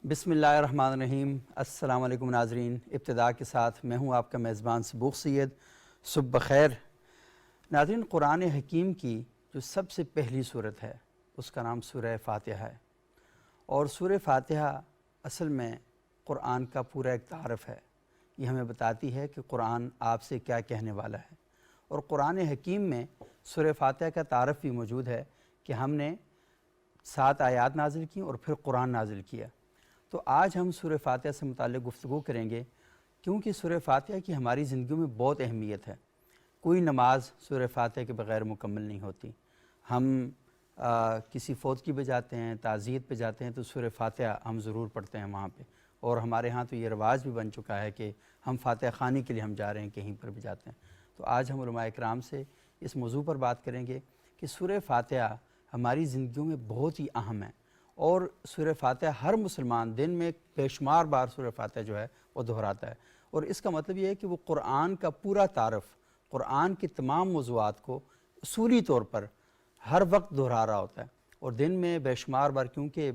بسم اللہ الرحمن الرحیم۔ السلام علیکم ناظرین، ابتدا کے ساتھ میں ہوں آپ کا میزبان صبوغ سید۔ صبح بخیر ناظرین، قرآن حکیم کی جو سب سے پہلی صورت ہے اس کا نام سورہ فاتحہ ہے، اور سورہ فاتحہ اصل میں قرآن کا پورا ایک تعارف ہے۔ یہ ہمیں بتاتی ہے کہ قرآن آپ سے کیا کہنے والا ہے، اور قرآن حکیم میں سورہ فاتحہ کا تعارف بھی موجود ہے کہ ہم نے 7 آیات نازل کی اور پھر قرآن نازل کیا۔ تو آج ہم سورہ فاتحہ سے متعلق گفتگو کریں گے، کیونکہ سورہ فاتحہ کی ہماری زندگیوں میں بہت اہمیت ہے۔ کوئی نماز سورہ فاتحہ کے بغیر مکمل نہیں ہوتی۔ ہم کسی فوت کی پہ جاتے ہیں، تعزیت پہ جاتے ہیں تو سورہ فاتحہ ہم ضرور پڑھتے ہیں وہاں پہ، اور ہمارے ہاں تو یہ رواج بھی بن چکا ہے کہ ہم فاتحہ خوانی کے لیے ہم جا رہے ہیں، کہیں پر بھی جاتے ہیں۔ تو آج ہم علماء اکرام سے اس موضوع پر بات کریں گے کہ سورہ فاتحہ ہماری زندگیوں میں بہت ہی اہم ہے، اور سورہ فاتحہ ہر مسلمان دن میں بے شمار بار سورہ فاتحہ جو ہے وہ دہراتا ہے، اور اس کا مطلب یہ ہے کہ وہ قرآن کا پورا تعارف، قرآن کے تمام موضوعات کو اصولی طور پر ہر وقت دہرا رہا ہوتا ہے، اور دن میں بے شمار بار، کیونکہ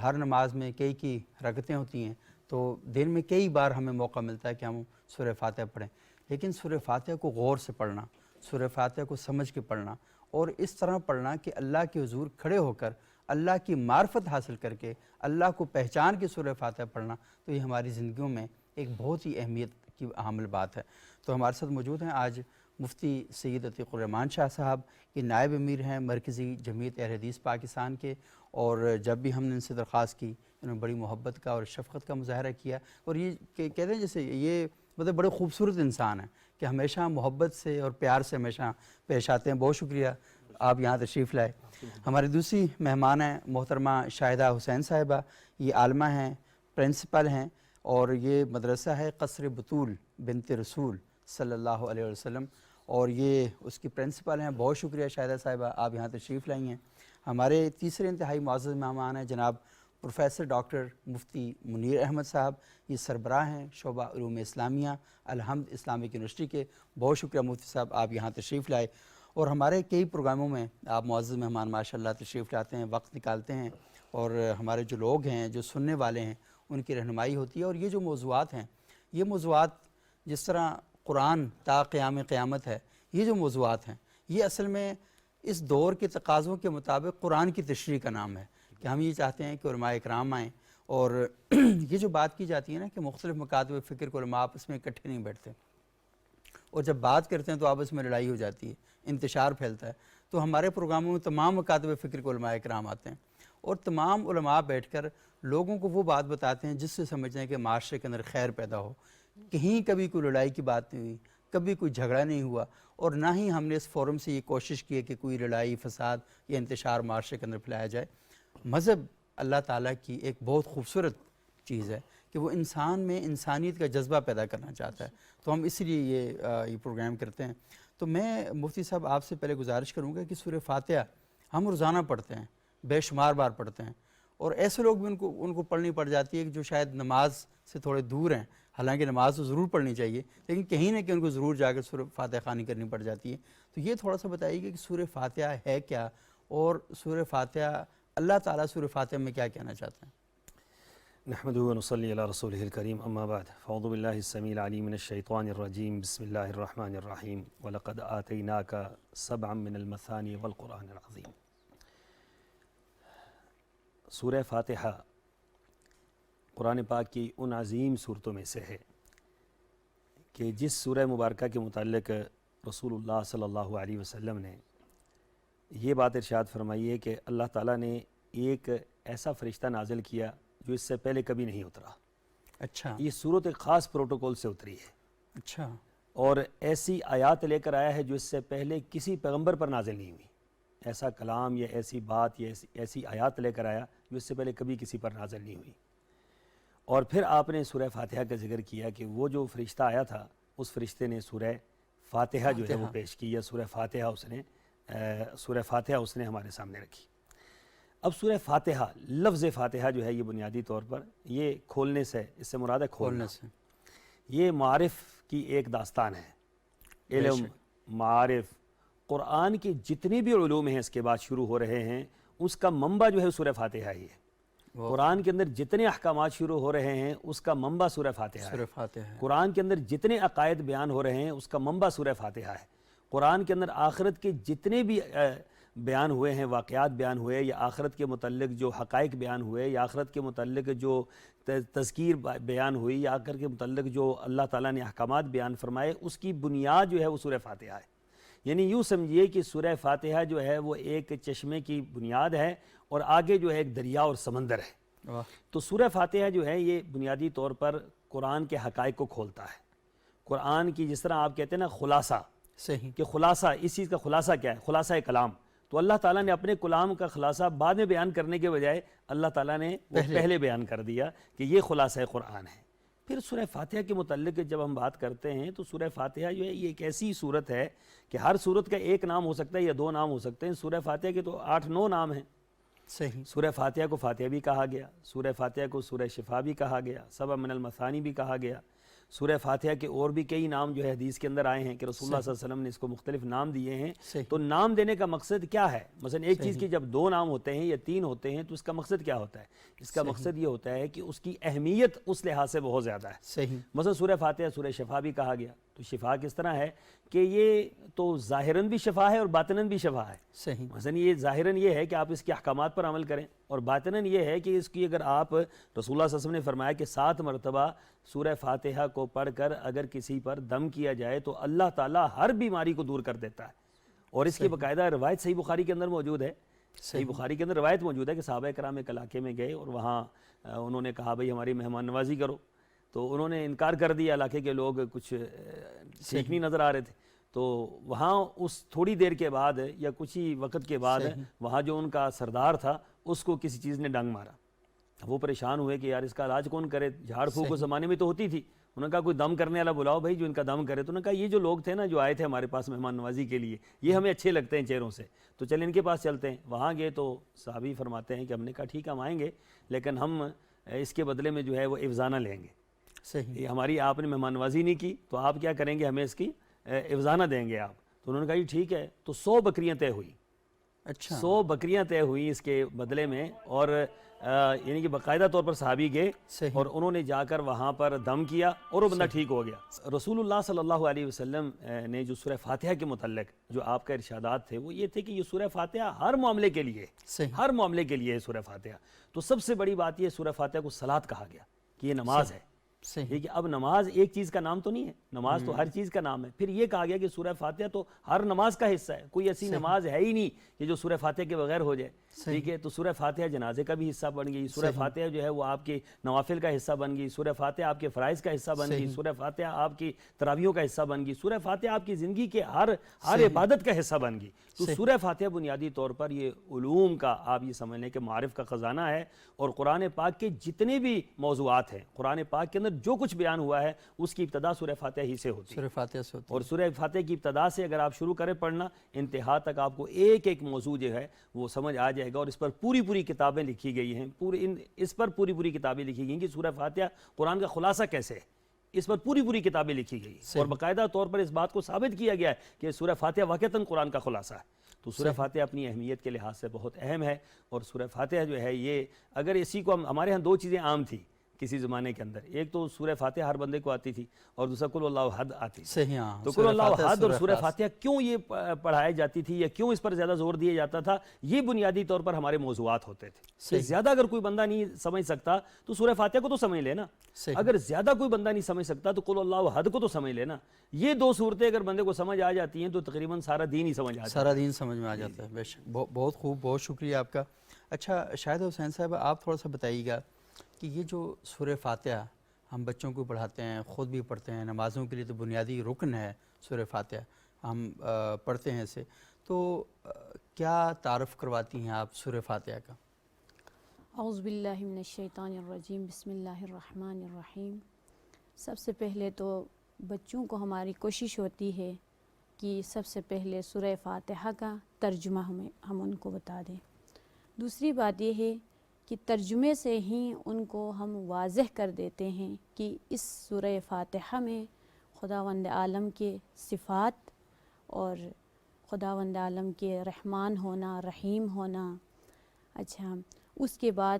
ہر نماز میں کئی رکعتیں ہوتی ہیں، تو دن میں کئی بار ہمیں موقع ملتا ہے کہ ہم سورہ فاتحہ پڑھیں، لیکن سورہ فاتحہ کو غور سے پڑھنا، سورہ فاتحہ کو سمجھ کے پڑھنا، اور اس طرح پڑھنا کہ اللہ کے حضور کھڑے ہو کر اللہ کی معرفت حاصل کر کے اللہ کو پہچان کے سورہ فاتحہ پڑھنا، تو یہ ہماری زندگیوں میں ایک بہت ہی اہمیت کی حامل بات ہے۔ تو ہمارے ساتھ موجود ہیں آج مفتی سید عتیق الرحمن شاہ صاحب، یہ نائب امیر ہیں مرکزی جمعیت اہل حدیث پاکستان کے، اور جب بھی ہم نے ان سے درخواست کی انہوں نے بڑی محبت کا اور شفقت کا مظاہرہ کیا، اور یہ کہتے ہیں جیسے یہ مطلب بڑے خوبصورت انسان ہیں کہ ہمیشہ محبت سے اور پیار سے ہمیشہ پیش آتے ہیں۔ بہت شکریہ آپ یہاں تشریف لائے۔ ہماری دوسری مہمان ہیں محترمہ شاہدہ حسین صاحبہ، یہ عالمہ ہیں، پرنسپل ہیں، اور یہ مدرسہ ہے قصر بطول بنت رسول صلی اللہ علیہ وسلم، اور یہ اس کی پرنسپل ہیں۔ بہت شکریہ شاہدہ صاحبہ آپ یہاں تشریف لائی ہیں۔ ہمارے تیسرے انتہائی معزز مہمان ہیں جناب پروفیسر ڈاکٹر مفتی منیر احمد صاحب، یہ سربراہ ہیں شعبہ علوم اسلامیہ الحمد اسلامک یونیورسٹی کے۔ بہت شکریہ مفتی صاحب آپ یہاں تشریف لائے، اور ہمارے کئی پروگراموں میں آپ معزز مہمان ماشاءاللہ تشریف لاتے ہیں، وقت نکالتے ہیں، اور ہمارے جو لوگ ہیں جو سننے والے ہیں ان کی رہنمائی ہوتی ہے، اور یہ جو موضوعات ہیں، یہ موضوعات جس طرح قرآن تا قیام قیامت ہے، یہ جو موضوعات ہیں یہ اصل میں اس دور کے تقاضوں کے مطابق قرآن کی تشریح کا نام ہے، کہ ہم یہ چاہتے ہیں کہ علماء اکرام آئیں، اور یہ جو بات کی جاتی ہے نا کہ مختلف مکاتب فکر کو علماء آپس میں اکٹھے نہیں بیٹھتے، اور جب بات کرتے ہیں تو آپس میں لڑائی ہو جاتی ہے، انتشار پھیلتا ہے۔ تو ہمارے پروگراموں میں تمام مکاتب فکر کے علماء اکرام آتے ہیں، اور تمام علماء بیٹھ کر لوگوں کو وہ بات بتاتے ہیں جس سے سمجھتے ہیں کہ معاشرے کے اندر خیر پیدا ہو۔ کہیں کبھی کوئی لڑائی کی بات نہیں ہوئی، کبھی کوئی جھگڑا نہیں ہوا، اور نہ ہی ہم نے اس فورم سے یہ کوشش کی ہے کہ کوئی لڑائی فساد یا انتشار معاشرے کے اندر پھیلایا جائے۔ مذہب اللہ تعالیٰ کی ایک بہت خوبصورت چیز ہے کہ وہ انسان میں انسانیت کا جذبہ پیدا کرنا چاہتا ہے، تو ہم اس لیے یہ پروگرام کرتے ہیں۔ تو میں مفتی صاحب آپ سے پہلے گزارش کروں گا کہ سورہ فاتحہ ہم روزانہ پڑھتے ہیں، بے شمار بار پڑھتے ہیں، اور ایسے لوگ بھی ان کو پڑھنی پڑ جاتی ہے کہ جو شاید نماز سے تھوڑے دور ہیں، حالانکہ نماز تو ضرور پڑھنی چاہیے، لیکن کہیں نہ کہیں ان کو ضرور جا کر سورہ فاتحہ خوانی کرنی پڑ جاتی ہے۔ تو یہ تھوڑا سا بتائیے کہ سورہ فاتحہ ہے کیا، اور سورہ فاتحہ اللہ تعالیٰ سورہ فاتحہ میں کیا کہنا چاہتے ہیں؟ نحمده ونصلي على رسوله الكريم اما بعد فاعوذ بالله السميع العليم من الشيطان الرجيم بسم الله الرحمن الرحيم ولقد آتيناك سبعا من المثاني والقرآن العظيم۔ سورہ فاتحہ قرآن پاک کی ان عظیم صورتوں میں سے ہے کہ جس سورہ مبارکہ کے متعلق رسول اللہ صلی اللہ علیہ وسلم نے یہ بات ارشاد فرمائی ہے کہ اللہ تعالیٰ نے ایک ایسا فرشتہ نازل کیا جو اس سے پہلے کبھی نہیں اترا۔ اچھا، یہ صورت ایک خاص پروٹوکول سے اتری ہے، اچھا، اور ایسی آیات لے کر آیا ہے جو اس سے پہلے کسی پیغمبر پر نازل نہیں ہوئی۔ ایسا کلام یا ایسی بات یا ایسی آیات لے کر آیا جو اس سے پہلے کبھی کسی پر نازل نہیں ہوئی۔ اور پھر آپ نے سورہ فاتحہ کا ذکر کیا کہ وہ جو فرشتہ آیا تھا اس فرشتے نے سورہ فاتحہ جو ہے وہ پیش کی، یا سورہ فاتحہ اس نے ہمارے سامنے رکھی۔ اب سورہ فاتحہ، لفظ فاتحہ جو ہے یہ بنیادی طور پر یہ کھولنے سے، اس سے مراد ہے کھولنا سے، یہ معارف کی ایک داستان ہے۔ علم، معارف، قرآن کے جتنے بھی علوم ہیں اس کے بعد شروع ہو رہے ہیں، اس کا منبع جو ہے سورہ فاتحہ ہی ہے۔ قرآن کے اندر جتنے احکامات شروع ہو رہے ہیں اس کا منبع سورہ فاتحہ ہے. سورہ فاتحہ ہے. قرآن کے اندر جتنے عقائد بیان ہو رہے ہیں اس کا منبع سورہ فاتحہ ہے. قرآن کے اندر آخرت کے جتنے بھی بیان ہوئے ہیں، واقعات بیان ہوئے، یا آخرت کے متعلق جو حقائق بیان ہوئے، یا آخرت کے متعلق جو تذکیر بیان ہوئی، یا آخرت کے متعلق جو اللہ تعالیٰ نے احکامات بیان فرمائے، اس کی بنیاد جو ہے وہ سورہ فاتحہ ہے. یعنی یوں سمجھیے کہ سورہ فاتحہ جو ہے وہ ایک چشمے کی بنیاد ہے اور آگے جو ہے ایک دریا اور سمندر ہے. تو سورہ فاتحہ جو ہے یہ بنیادی طور پر قرآن کے حقائق کو کھولتا ہے. قرآن کی جس طرح آپ کہتے ہیں نا خلاصہ، صحیح، کہ خلاصہ، اس چیز کا خلاصہ کیا ہے؟ خلاصہ کلام. تو اللہ تعالیٰ نے اپنے کلام کا خلاصہ بعد میں بیان کرنے کے بجائے اللہ تعالیٰ نے وہ پہلے بیان کر دیا کہ یہ خلاصہ قرآن ہے. پھر سورہ فاتحہ کے متعلق جب ہم بات کرتے ہیں تو سورہ فاتحہ جو ہے یہ ایک ایسی صورت ہے کہ ہر صورت کا ایک نام ہو سکتا ہے یا دو نام ہو سکتے ہیں. سورہ فاتحہ کے تو 8-9 نام ہیں. صحیح. سورہ فاتحہ کو فاتحہ بھی کہا گیا، سورہ فاتحہ کو سورہ شفا بھی کہا گیا، سبع من المثانی بھی کہا گیا. سورہ فاتحہ کے اور بھی کئی نام جو ہے حدیث کے اندر آئے ہیں کہ رسول اللہ صلی اللہ علیہ وسلم نے اس کو مختلف نام دیے ہیں. تو نام دینے کا مقصد کیا ہے؟ مثلا ایک چیز کی جب 2 نام ہوتے ہیں یا 3 ہوتے ہیں تو اس کا مقصد کیا ہوتا ہے؟ اس کا مقصد یہ ہوتا ہے کہ اس کی اہمیت اس لحاظ سے بہت زیادہ ہے. صحیح. مثلا سورہ فاتحہ سورہ شفا بھی کہا گیا. تو شفا کس طرح ہے کہ یہ تو ظاہراً بھی شفا ہے اور باطناً بھی شفا ہے. صحیح. مثلا یہ ظاہراً یہ ہے کہ آپ اس کے احکامات پر عمل کریں، اور باطناً یہ ہے کہ اس کی اگر آپ، رسول اللہ صلی اللہ علیہ وسلم نے فرمایا کہ 7 مرتبہ سورہ فاتحہ کو پڑھ کر اگر کسی پر دم کیا جائے تو اللہ تعالیٰ ہر بیماری کو دور کر دیتا ہے. اور اس کی باقاعدہ روایت صحیح بخاری کے اندر موجود ہے. صحیح بخاری کے اندر روایت موجود ہے کہ صحابہ کرام ایک علاقے میں گئے اور وہاں انہوں نے کہا بھئی ہماری مہمان نوازی کرو. تو انہوں نے انکار کر دیا، علاقے کے لوگ کچھ ٹھیک نہیں نظر آ رہے تھے. تو وہاں اس تھوڑی دیر کے بعد یا کچھ ہی وقت کے بعد وہاں جو ان کا سردار تھا اس کو کسی چیز نے ڈنگ مارا. وہ پریشان ہوئے کہ یار اس کا علاج کون کرے؟ جھاڑ پھونک اس زمانے میں تو ہوتی تھی. انہوں نے کہا کوئی دم کرنے والا بلاؤ بھائی جو ان کا دم کرے. تو انہوں نے کہا یہ جو لوگ تھے نا جو آئے تھے ہمارے پاس مہمان نوازی کے لیے، یہ ہمیں اچھے لگتے ہیں چہروں سے، تو چل ان کے پاس چلتے ہیں. وہاں گئے تو صحابی فرماتے ہیں کہ ہم نے کہا ٹھیک ہے ہم آئیں گے، لیکن ہم اس کے بدلے میں جو ہے وہ افزانہ لیں گے. صحیح. ہماری آپ نے مہمان نوازی نہیں کی تو آپ کیا کریں گے؟ ہمیں اس کی افزانہ دیں گے آپ. تو انہوں نے کہا یہ ٹھیک ہے. تو 100 بکریاں طے ہوئی. اچھا. 100 بکریاں طے ہوئی اس کے بدلے میں. اور یعنی کہ باقاعدہ طور پر صحابی گئے اور انہوں نے جا کر وہاں پر دم کیا اور وہ بندہ ٹھیک ہو گیا. رسول اللہ صلی اللہ علیہ وسلم نے جو سورہ فاتحہ کے متعلق جو آپ کا ارشادات تھے وہ یہ تھے کہ یہ سورہ فاتحہ ہر معاملے کے لیے، ہر معاملے کے لیے ہے سورہ فاتحہ. تو سب سے بڑی بات یہ سورہ فاتحہ کو صلاۃ کہا گیا کہ یہ نماز ہے. ٹھیک ہے. اب نماز ایک چیز کا نام تو نہیں ہے، نماز تو ہر چیز کا نام ہے. پھر یہ کہا گیا کہ سورہ فاتحہ تو ہر نماز کا حصہ ہے. کوئی ایسی نماز ہے ہی نہیں کہ جو سورہ فاتحہ کے بغیر ہو جائے. ٹھیک ہے. تو سورہ فاتحہ جنازے کا بھی حصہ بن گئی. سورہ فاتحہ جو ہے وہ آپ کے نوافل کا حصہ بن گئی. سورہ فاتحہ آپ کے فرائض کا حصہ بن گئی. سورہ فاتحہ آپ کی تراویحوں کا حصہ بن گئی. سورہ فاتحہ آپ کی زندگی کے ہر عبادت کا حصہ بن گئی. تو سورہ فاتحہ بنیادی طور پر یہ علوم کا، آپ یہ سمجھ لیں کہ معارف کا خزانہ ہے. اور قرآن پاک کے جتنے بھی موضوعات ہیں، قرآن پاک کے اندر جو کچھ بیان ہوا ہے اس کی ابتدا سورہ فاتحہ ہی سے ہوتی ہے. سورہ فاتحہ سے ہوتی ہے. اور سورہ فاتحہ کی ابتدا سے اگر آپ شروع کریں پڑھنا، انتہا تک آپ کو ایک ایک موضوع جو ہے وہ سمجھ آ جائے گا. اور اس پر پوری کتابیں لکھی گئی ہیں. اس پر پوری کتابیں لکھی گئی ہیں کہ سورہ فاتحہ قرآن کا خلاصہ کیسے ہے. اس پر پوری کتابیں لکھی گئی اور باقاعدہ طور پر اس بات کو ثابت کیا گیا ہے کہ سورہ فاتحہ واقعتاً قرآن کا خلاصہ ہے. تو سورہ فاتحہ اپنی اہمیت کے لحاظ سے بہت اہم ہے. اور سورہ فاتحہ جو ہے یہ اگر اسی کو ہمارے ہاں 2 چیزیں عام تھی کسی زمانے کے اندر، ایک تو سورہ فاتحہ ہر بندے کو آتی تھی اور دوسرا قل اللہ احد آتی تھی. صحیح. ہاں. تو قل اللہ احد اور سورہ فاتحہ کیوں یہ پڑھائی جاتی تھی یا کیوں اس پر زیادہ زور دیا جاتا تھا؟ یہ بنیادی طور پر ہمارے موضوعات ہوتے تھے. زیادہ اگر کوئی بندہ نہیں سمجھ سکتا تو سورہ فاتحہ کو تو سمجھ لے نا. اگر زیادہ کوئی بندہ نہیں سمجھ سکتا تو قل اللہ احد کو تو سمجھ لے نا. یہ 2 صورتیں اگر بندے کو سمجھ آ جاتی ہیں تو تقریباً سارا دین ہی سمجھ آ جاتا ہے. سارا دین سمجھ میں آ جاتا ہے. بے شک. بہت خوب، بہت شکریہ آپ کا. اچھا شاہد حسین صاحب آپ تھوڑا سا بتائیے گا کہ یہ جو سورہ فاتحہ ہم بچوں کو پڑھاتے ہیں، خود بھی پڑھتے ہیں، نمازوں کے لیے تو بنیادی رکن ہے سورہ فاتحہ، ہم پڑھتے ہیں اسے، تو کیا تعارف کرواتی ہیں آپ سورہ فاتحہ کا؟ اعوذ باللہ من الشیطان الرجیم، بسم اللہ الرحمن الرحیم. سب سے پہلے تو بچوں کو ہماری کوشش ہوتی ہے کہ سب سے پہلے سورہ فاتحہ کا ترجمہ ہم ان کو بتا دیں. دوسری بات یہ ہے کہ ترجمے سے ہی ان کو ہم واضح کر دیتے ہیں کہ اس سورہ فاتحہ میں خداوند عالم کے صفات اور خداوند عالم کے رحمان ہونا، رحیم ہونا. اچھا، اس کے بعد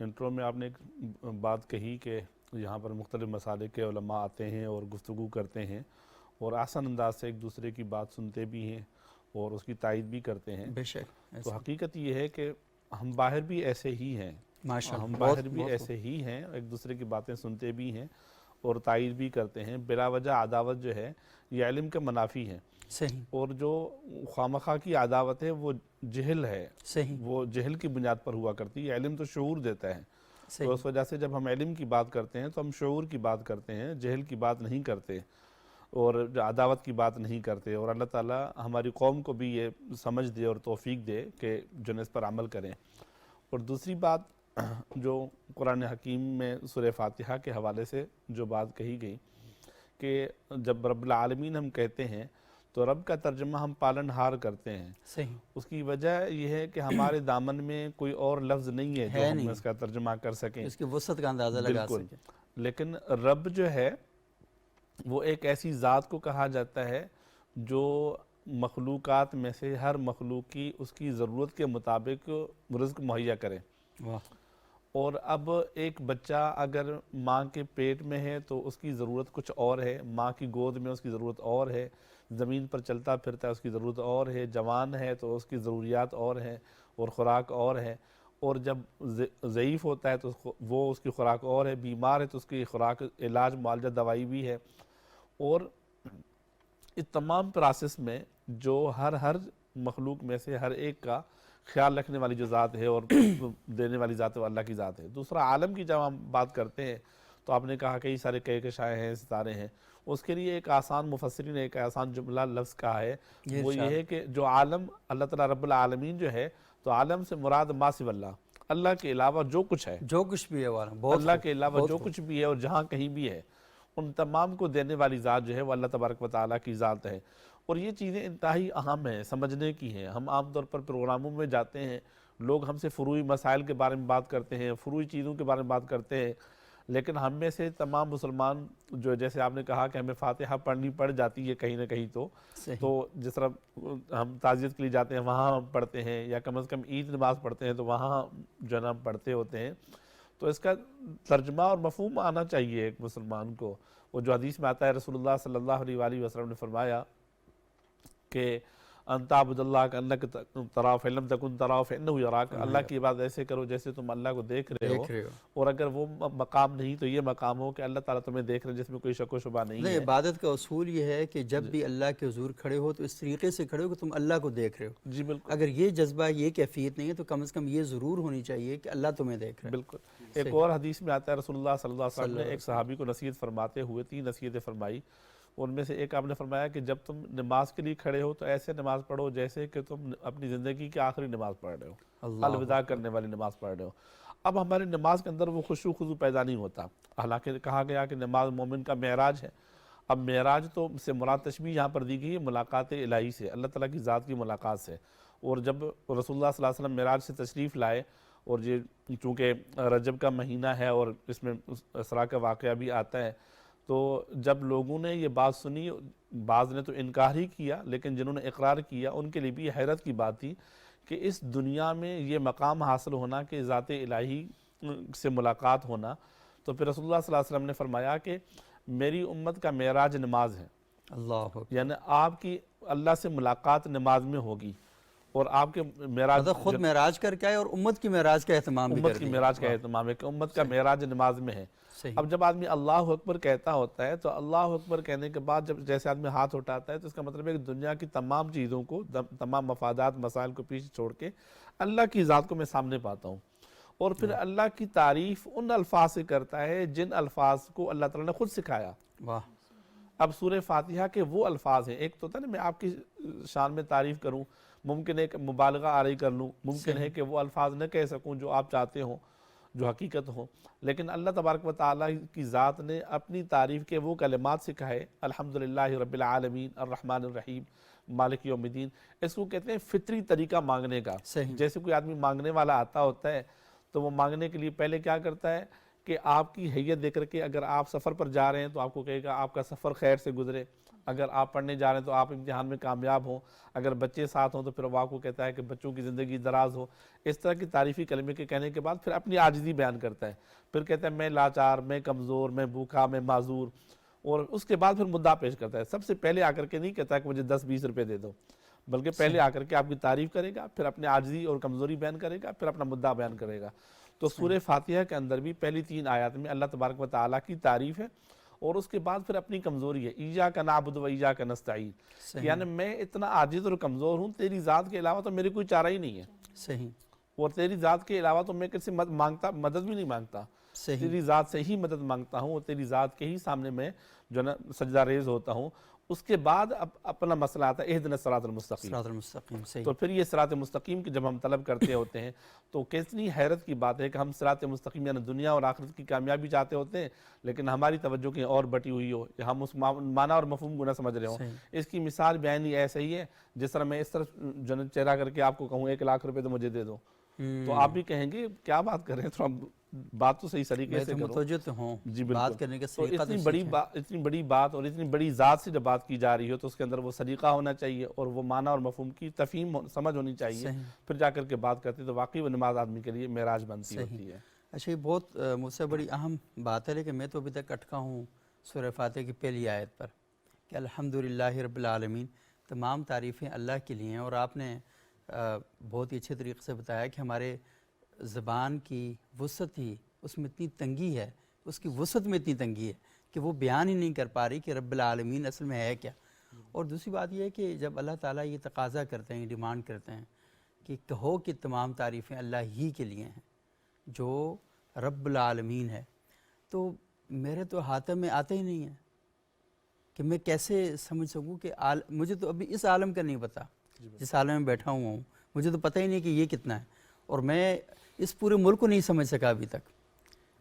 انٹرو میں آپ نے ایک بات کہی کہ یہاں پر مختلف مسالے کے علماء آتے ہیں اور گفتگو کرتے ہیں اور آسان انداز سے ایک دوسرے کی بات سنتے بھی ہیں اور اس کی تائید بھی کرتے ہیں. بے شک تو حقیقت یہ ہے کہ ہم باہر بھی ایسے ہی ہیں, ماشاءاللہ, ہم بہت- باہر بھی بہت ایسے ہی ہیں, ایک دوسرے کی باتیں سنتے بھی ہیں اور تائید بھی کرتے ہیں. بلا وجہ عداوت جو ہے یہ علم کے منافی ہے, صحیح اور جو خوامخواہ کی عداوت ہے وہ جہل ہے, صحیح وہ جہل کی بنیاد پر ہوا کرتی ہے. علم تو شعور دیتا ہے, تو صحیح اس وجہ سے جب ہم علم کی بات کرتے ہیں تو ہم شعور کی بات کرتے ہیں, جہل کی بات نہیں کرتے اور عداوت کی بات نہیں کرتے. اور اللہ تعالیٰ ہماری قوم کو بھی یہ سمجھ دے اور توفیق دے کہ جو اس پر عمل کریں. اور دوسری بات جو قرآن حکیم میں سورہ فاتحہ کے حوالے سے جو بات کہی گئی کہ جب رب العالمین ہم کہتے ہیں تو رب کا ترجمہ ہم پالن ہار کرتے ہیں. صحیح اس کی وجہ یہ ہے کہ ہمارے دامن میں کوئی اور لفظ نہیں ہے جو ہم اس کا ترجمہ کر سکیں. اس کی وسعت کا اندازہ لگا بالکل. سکیں. لیکن رب جو ہے وہ ایک ایسی ذات کو کہا جاتا ہے جو مخلوقات میں سے ہر مخلوق کی اس کی ضرورت کے مطابق رزق مہیا کرے. واہ, اور اب ایک بچہ اگر ماں کے پیٹ میں ہے تو اس کی ضرورت کچھ اور ہے, ماں کی گود میں اس کی ضرورت اور ہے, زمین پر چلتا پھرتا ہے اس کی ضرورت اور ہے, جوان ہے تو اس کی ضروریات اور ہیں اور خوراک اور ہے, اور جب ضعیف ہوتا ہے تو وہ اس کی خوراک اور ہے, بیمار ہے تو اس کی خوراک علاج معالجہ دوائی بھی ہے. اور اس تمام پروسیس میں جو ہر مخلوق میں سے ہر ایک کا خیال رکھنے والی جو ذات ہے اور دینے والی ذات ہے وہ اللہ کی ذات ہے. دوسرا عالم کی جب ہم بات کرتے ہیں تو آپ نے کہا کئی سارے کہکشائیں ہیں, ستارے ہیں, اس کے لیے ایک آسان مفسرین نے ایک آسان جملہ لفظ کہا ہے, وہ یہ ہے کہ جو عالم اللہ تعالیٰ رب العالمین جو ہے, تو عالم سے مراد ما سوی اللہ, اللہ کے علاوہ جو کچھ ہے, جو کچھ بھی ہے وہ بہت اللہ کے علاوہ جو کچھ بھی ہے اور جہاں کہیں بھی ہے, ان تمام کو دینے والی ذات جو ہے وہ اللہ تبارک و تعالیٰ کی ذات ہے. اور یہ چیزیں انتہائی اہم ہیں, سمجھنے کی ہیں. ہم عام طور پر پروگراموں میں جاتے ہیں, لوگ ہم سے فروعی مسائل کے بارے میں بات کرتے ہیں, فروعی چیزوں کے بارے میں بات کرتے ہیں, لیکن ہم میں سے تمام مسلمان جو جیسے آپ نے کہا کہ ہمیں فاتحہ پڑھنی پڑ جاتی ہے کہیں نہ کہیں, تو جس طرح ہم تعزیت کے لیے جاتے ہیں وہاں ہم پڑھتے ہیں, یا کم از کم عید نماز پڑھتے ہیں تو وہاں جو ہے نا ہم پڑھتے ہوتے ہیں. تو اس کا ترجمہ اور مفہوم آنا چاہیے ایک مسلمان کو. وہ جو حدیث میں آتا ہے رسول اللہ صلی اللہ علیہ وآلہ وسلم نے فرمایا کہ ان تعبد اللہ کأنک تراہ فإن لم تکن تراہ فإنہ یراک, اللہ کی عبادت ایسے کرو جیسے تم اللہ کو دیکھ رہے ہو, اور اگر وہ مقام نہیں تو یہ مقام ہو کہ اللہ تعالیٰ تمہیں دیکھ رہے ہیں, جس میں کوئی شک و شبہ نہیں ہے. عبادت کا اصول یہ ہے کہ جب بھی اللہ کے حضور کھڑے ہو تو اس طریقے سے کھڑے ہو کہ تم اللہ کو دیکھ رہے ہو. جی بالکل. اگر یہ جذبہ, یہ کیفیت نہیں ہے تو کم از کم یہ ضرور ہونی چاہیے کہ اللہ تمہیں دیکھ رہے ہیں. بالکل. ایک اور حدیث میں آتا ہے رسول اللہ صلی اللہ علیہ وسلم نے ایک صحابی کو نصیحت فرماتے ہوئے 3 نصیحتیں فرمائی. ان میں سے ایک آپ نے فرمایا کہ جب تم نماز کے لیے کھڑے ہو تو ایسے نماز پڑھو جیسے کہ تم اپنی زندگی کی آخری نماز پڑھ رہے ہو, الوداع کرنے والی نماز پڑھ رہے ہو. اب ہماری نماز کے اندر وہ خشوع خضوع پیدا نہیں ہوتا, حالانکہ کہا گیا کہ نماز مومن کا معراج ہے. اب معراج تو سے مراد تشبیہ یہاں پر دی گئی ہے ملاقات الہی سے, اللہ تعالیٰ کی ذات کی ملاقات سے. اور جب رسول اللہ صلی اللہ علیہ وسلم معراج سے تشریف لائے, اور یہ چونکہ رجب کا مہینہ ہے اور اس میں اسراء کا واقعہ بھی آتا ہے, تو جب لوگوں نے یہ بات سنی, بعض نے تو انکار ہی کیا, لیکن جنہوں نے اقرار کیا ان کے لیے بھی حیرت کی بات تھی کہ اس دنیا میں یہ مقام حاصل ہونا کہ ذات الہی سے ملاقات ہونا. تو پھر رسول اللہ صلی اللہ علیہ وسلم نے فرمایا کہ میری امت کا معراج نماز ہے, اللہ, یعنی آپ کی اللہ سے ملاقات نماز میں ہوگی. اور آپ کے معراج خود معراج کر کے آئے اور امت کی معراج کا اہتمام بھی کر امت کی معراج کا اہتمام ہے کہ امت کا معراج نماز میں ہے. اب جب آدمی اللہ اکبر کہتا ہوتا ہے تو اللہ اکبر کہنے کے بعد جب جیسے آدمی ہاتھ اٹھاتا ہے تو اس کا مطلب ہے کہ دنیا کی تمام چیزوں کو, تمام مفادات مسائل کو پیچھے چھوڑ کے اللہ کی ذات کو میں سامنے پاتا ہوں. اور پھر اللہ کی تعریف ان الفاظ سے کرتا ہے جن الفاظ کو اللہ تعالیٰ نے خود سکھایا. واہ. اب سورہ فاتحہ کے وہ الفاظ ہیں, ایک تو ہوتا ہے نا میں آپ کی شان میں تعریف کروں, ممکن ہے کہ مبالغہ آرائی کر لوں, ممکن ہے کہ وہ الفاظ نہ کہہ سکوں جو آپ چاہتے ہوں, جو حقیقت ہو, لیکن اللہ تبارک و تعالیٰ کی ذات نے اپنی تعریف کے وہ کلمات سکھائے. الحمدللہ رب العالمین الرحمن الرحیم مالک یوم الدین. اس کو کہتے ہیں فطری طریقہ مانگنے کا. جیسے کوئی آدمی مانگنے والا آتا ہوتا ہے تو وہ مانگنے کے لیے پہلے کیا کرتا ہے کہ آپ کی حیت دیکھ کر کے, اگر آپ سفر پر جا رہے ہیں تو آپ کو کہے گا آپ کا سفر خیر سے گزرے, اگر آپ پڑھنے جا رہے ہیں تو آپ امتحان میں کامیاب ہوں، اگر بچے ساتھ ہوں تو پھر وہ آپ کو کہتا ہے کہ بچوں کی زندگی دراز ہو۔ اس طرح کی تعریفی کلمے کے کہنے کے بعد پھر اپنی عاجزی بیان کرتا ہے، پھر کہتا ہے میں لاچار، میں کمزور، میں بھوکا، میں معذور، اور اس کے بعد پھر مدعا پیش کرتا ہے۔ سب سے پہلے آ کر کے نہیں کہتا کہ مجھے 10-20 روپے دے دو، بلکہ پہلے آ کر کے آپ کی تعریف کرے گا، پھر اپنے عاجزی اور کمزوری بیان کرے گا، پھر اپنا مدعا بیان کرے گا۔ تو سورہ فاتحہ کے اندر بھی پہلی 3 آیات میں اللہ تبارک و تعالیٰ کی تعریف ہے، اور اس کے بعد پھر اپنی کمزوری ہے، ایاک نعبد و ایاک نستعین، یعنی میں اتنا عاجز اور کمزور ہوں، تیری ذات کے علاوہ تو میرے کوئی چارہ ہی نہیں ہے، صحیح، اور تیری ذات کے علاوہ تو میں کسی سے مدد بھی نہیں مانگتا، صحیح، تیری ذات سے ہی مدد مانگتا ہوں، اور تیری ذات کے ہی سامنے میں جو نا سجدہ ریز ہوتا ہوں۔ اس کے بعد اپنا مسئلہ آتا ہے اہدنا الصراط المستقیم۔ صراط المستقیم، صحیح، تو پھر یہ صراط مستقیم کی جب ہم طلب کرتے ہوتے ہیں تو کتنی حیرت کی بات ہے کہ ہم صراط مستقیم یعنی دنیا اور آخرت کی کامیابی چاہتے ہوتے ہیں، لیکن ہماری توجہ کہیں اور بٹی ہوئی ہو، یا ہم اس معنی اور مفہوم کو نہ سمجھ رہے ہوں۔ صحیح، اس کی مثال بیانی ایسے ہی ہے جس طرح میں اس طرح جو چہرہ کر کے آپ کو کہوں 1 لاکھ روپے تو مجھے دے دو، تو آپ بھی کہیں گے کیا بات کر رہے ہیں، تھوڑا بات تو صحیح طریقے سے کرو۔ متوجہ تو ہوں، جی بالکل، بات کرنے کا تو طریقہ اتنی بڑی بات اور اتنی بڑی ذات سے جب بات کی جا رہی ہو تو اس کے اندر وہ سلیقہ ہونا چاہیے، اور وہ معنی اور مفہوم کی تفہیم سمجھ ہونی چاہیے، پھر جا کر کے بات کرتے تو واقعی وہ نماز آدمی کے لیے معراج بنتی ہوتی ہے۔ اچھا، یہ بہت مجھ سے بڑی اہم بات ہے، لیکن میں تو ابھی تک اٹکا ہوں سورہ فاتحہ کی پہلی آیت پر کہ الحمدللہ رب العالمین، تمام تعریفیں اللہ کے لیے ہیں، اور آپ نے بہت ہی اچھے طریقے سے بتایا کہ ہمارے زبان کی وسعت ہی اس میں اتنی تنگی ہے، اس کی وسعت میں اتنی تنگی ہے کہ وہ بیان ہی نہیں کر پا رہی کہ رب العالمین اصل میں ہے کیا۔ اور دوسری بات یہ ہے کہ جب اللہ تعالیٰ یہ تقاضا کرتے ہیں، یہ ڈیمانڈ کرتے ہیں کہ کہو کہ تمام تعریفیں اللہ ہی کے لیے ہیں جو رب العالمین ہے، تو میرے تو ہاتھ میں آتا ہی نہیں ہے کہ میں کیسے سمجھ سکوں کہ مجھے تو ابھی اس عالم کا نہیں پتہ، جس عالم میں بیٹھا ہوا ہوں مجھے تو پتہ ہی نہیں کہ یہ کتنا ہے، اور میں اس پورے ملک کو نہیں سمجھ سکا ابھی تک،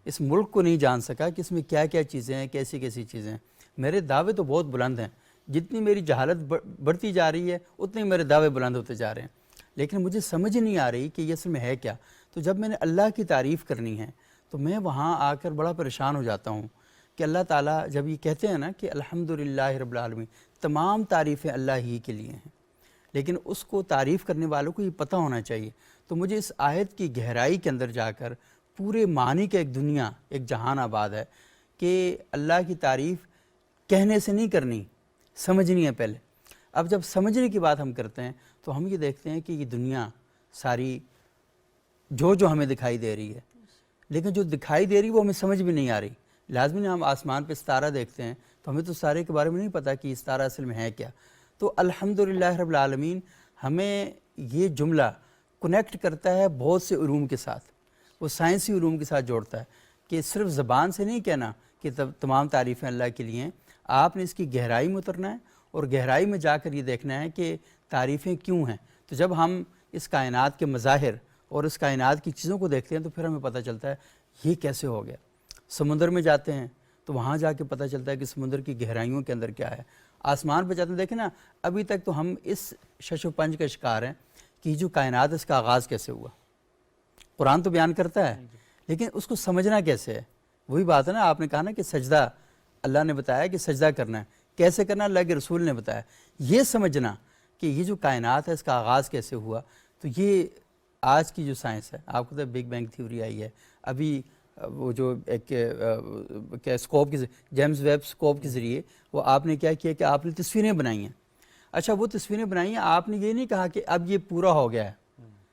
اس ملک کو نہیں جان سکا کہ اس میں کیا کیا چیزیں ہیں، کیسی کیسی چیزیں ہیں۔ میرے دعوے تو بہت بلند ہیں، جتنی میری جہالت بڑھتی جا رہی ہے اتنے میرے دعوے بلند ہوتے جا رہے ہیں، لیکن مجھے سمجھ نہیں آ رہی کہ یہ اصل میں ہے کیا۔ تو جب میں نے اللہ کی تعریف کرنی ہے تو میں وہاں آ کر بڑا پریشان ہو جاتا ہوں کہ اللہ تعالیٰ جب یہ کہتے ہیں نا کہ الحمدللہ رب العالمین، تمام تعریفیں اللہ ہی کے لیے ہیں، لیکن اس کو تعریف کرنے والوں کو یہ پتہ ہونا چاہیے۔ تو مجھے اس آیت کی گہرائی کے اندر جا کر پورے معنی کا ایک دنیا، ایک جہان آباد ہے کہ اللہ کی تعریف کہنے سے نہیں کرنی، سمجھنی ہے پہلے۔ اب جب سمجھنے کی بات ہم کرتے ہیں تو ہم یہ دیکھتے ہیں کہ یہ دنیا ساری جو ہمیں دکھائی دے رہی ہے، لیکن جو دکھائی دے رہی ہے وہ ہمیں سمجھ بھی نہیں آ رہی۔ لازمی ہم آسمان پہ ستارہ دیکھتے ہیں تو ہمیں تو ستارے کے بارے میں نہیں پتہ کہ یہ ستارہ اصل میں ہے کیا۔ تو الحمدللہ رب العالمین ہمیں یہ جملہ کنیکٹ کرتا ہے بہت سے علوم کے ساتھ، وہ سائنسی علوم کے ساتھ جوڑتا ہے کہ صرف زبان سے نہیں کہنا کہ تمام تعریفیں اللہ کے لیے ہیں، آپ نے اس کی گہرائی میں اترنا ہے، اور گہرائی میں جا کر یہ دیکھنا ہے کہ تعریفیں کیوں ہیں۔ تو جب ہم اس کائنات کے مظاہر اور اس کائنات کی چیزوں کو دیکھتے ہیں تو پھر ہمیں پتہ چلتا ہے یہ کیسے ہو گیا۔ سمندر میں جاتے ہیں تو وہاں جا کے پتہ چلتا ہے کہ سمندر کی گہرائیوں کے اندر کیا ہے۔ آسمان پہ جاتے ہیں، دیکھیں نا، ابھی تک تو ہم اس شش و پنج کا شکار ہیں کہ جو کائنات اس کا آغاز کیسے ہوا۔ قرآن تو بیان کرتا ہے لیکن اس کو سمجھنا کیسے ہے، وہی بات ہے نا، آپ نے کہا نا کہ سجدہ اللہ نے بتایا کہ سجدہ کرنا ہے، کیسے کرنا اللہ کے رسول نے بتایا۔ یہ سمجھنا کہ یہ جو کائنات ہے اس کا آغاز کیسے ہوا، تو یہ آج کی جو سائنس ہے، آپ کو تو بگ بینگ تھیوری آئی ہے، ابھی وہ جو ایک اسکوپ کی جیمز ویب اسکوپ کے ذریعے وہ آپ نے کیا کیا کہ آپ نے تصویریں بنائی ہیں۔ اچھا، وہ تصویریں بنائی ہیں، آپ نے یہ نہیں کہا کہ اب یہ پورا ہو گیا ہے،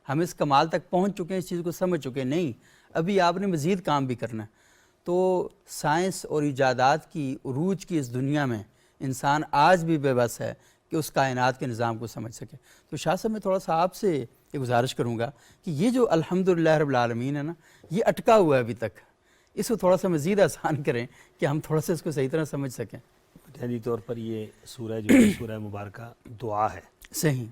ہم اس کمال تک پہنچ چکے ہیں، اس چیز کو سمجھ چکے ہیں، نہیں، ابھی آپ نے مزید کام بھی کرنا ہے۔ تو سائنس اور ایجادات کی عروج کی اس دنیا میں انسان آج بھی بے بس ہے کہ اس کائنات کے نظام کو سمجھ سکے۔ تو شاہ صاحب میں تھوڑا سا آپ سے یہ گزارش کروں گا کہ یہ جو الحمدللہ رب العالمین ہے نا، یہ اٹکا ہوا ہے ابھی تک، اس کو تھوڑا سا مزید آسان کریں کہ ہم تھوڑا سا اس کو صحیح طرح سمجھ سکیں۔ بنیادی طور پر یہ سورہ جو ہے سورہ مبارکہ دعا ہے، صحیح،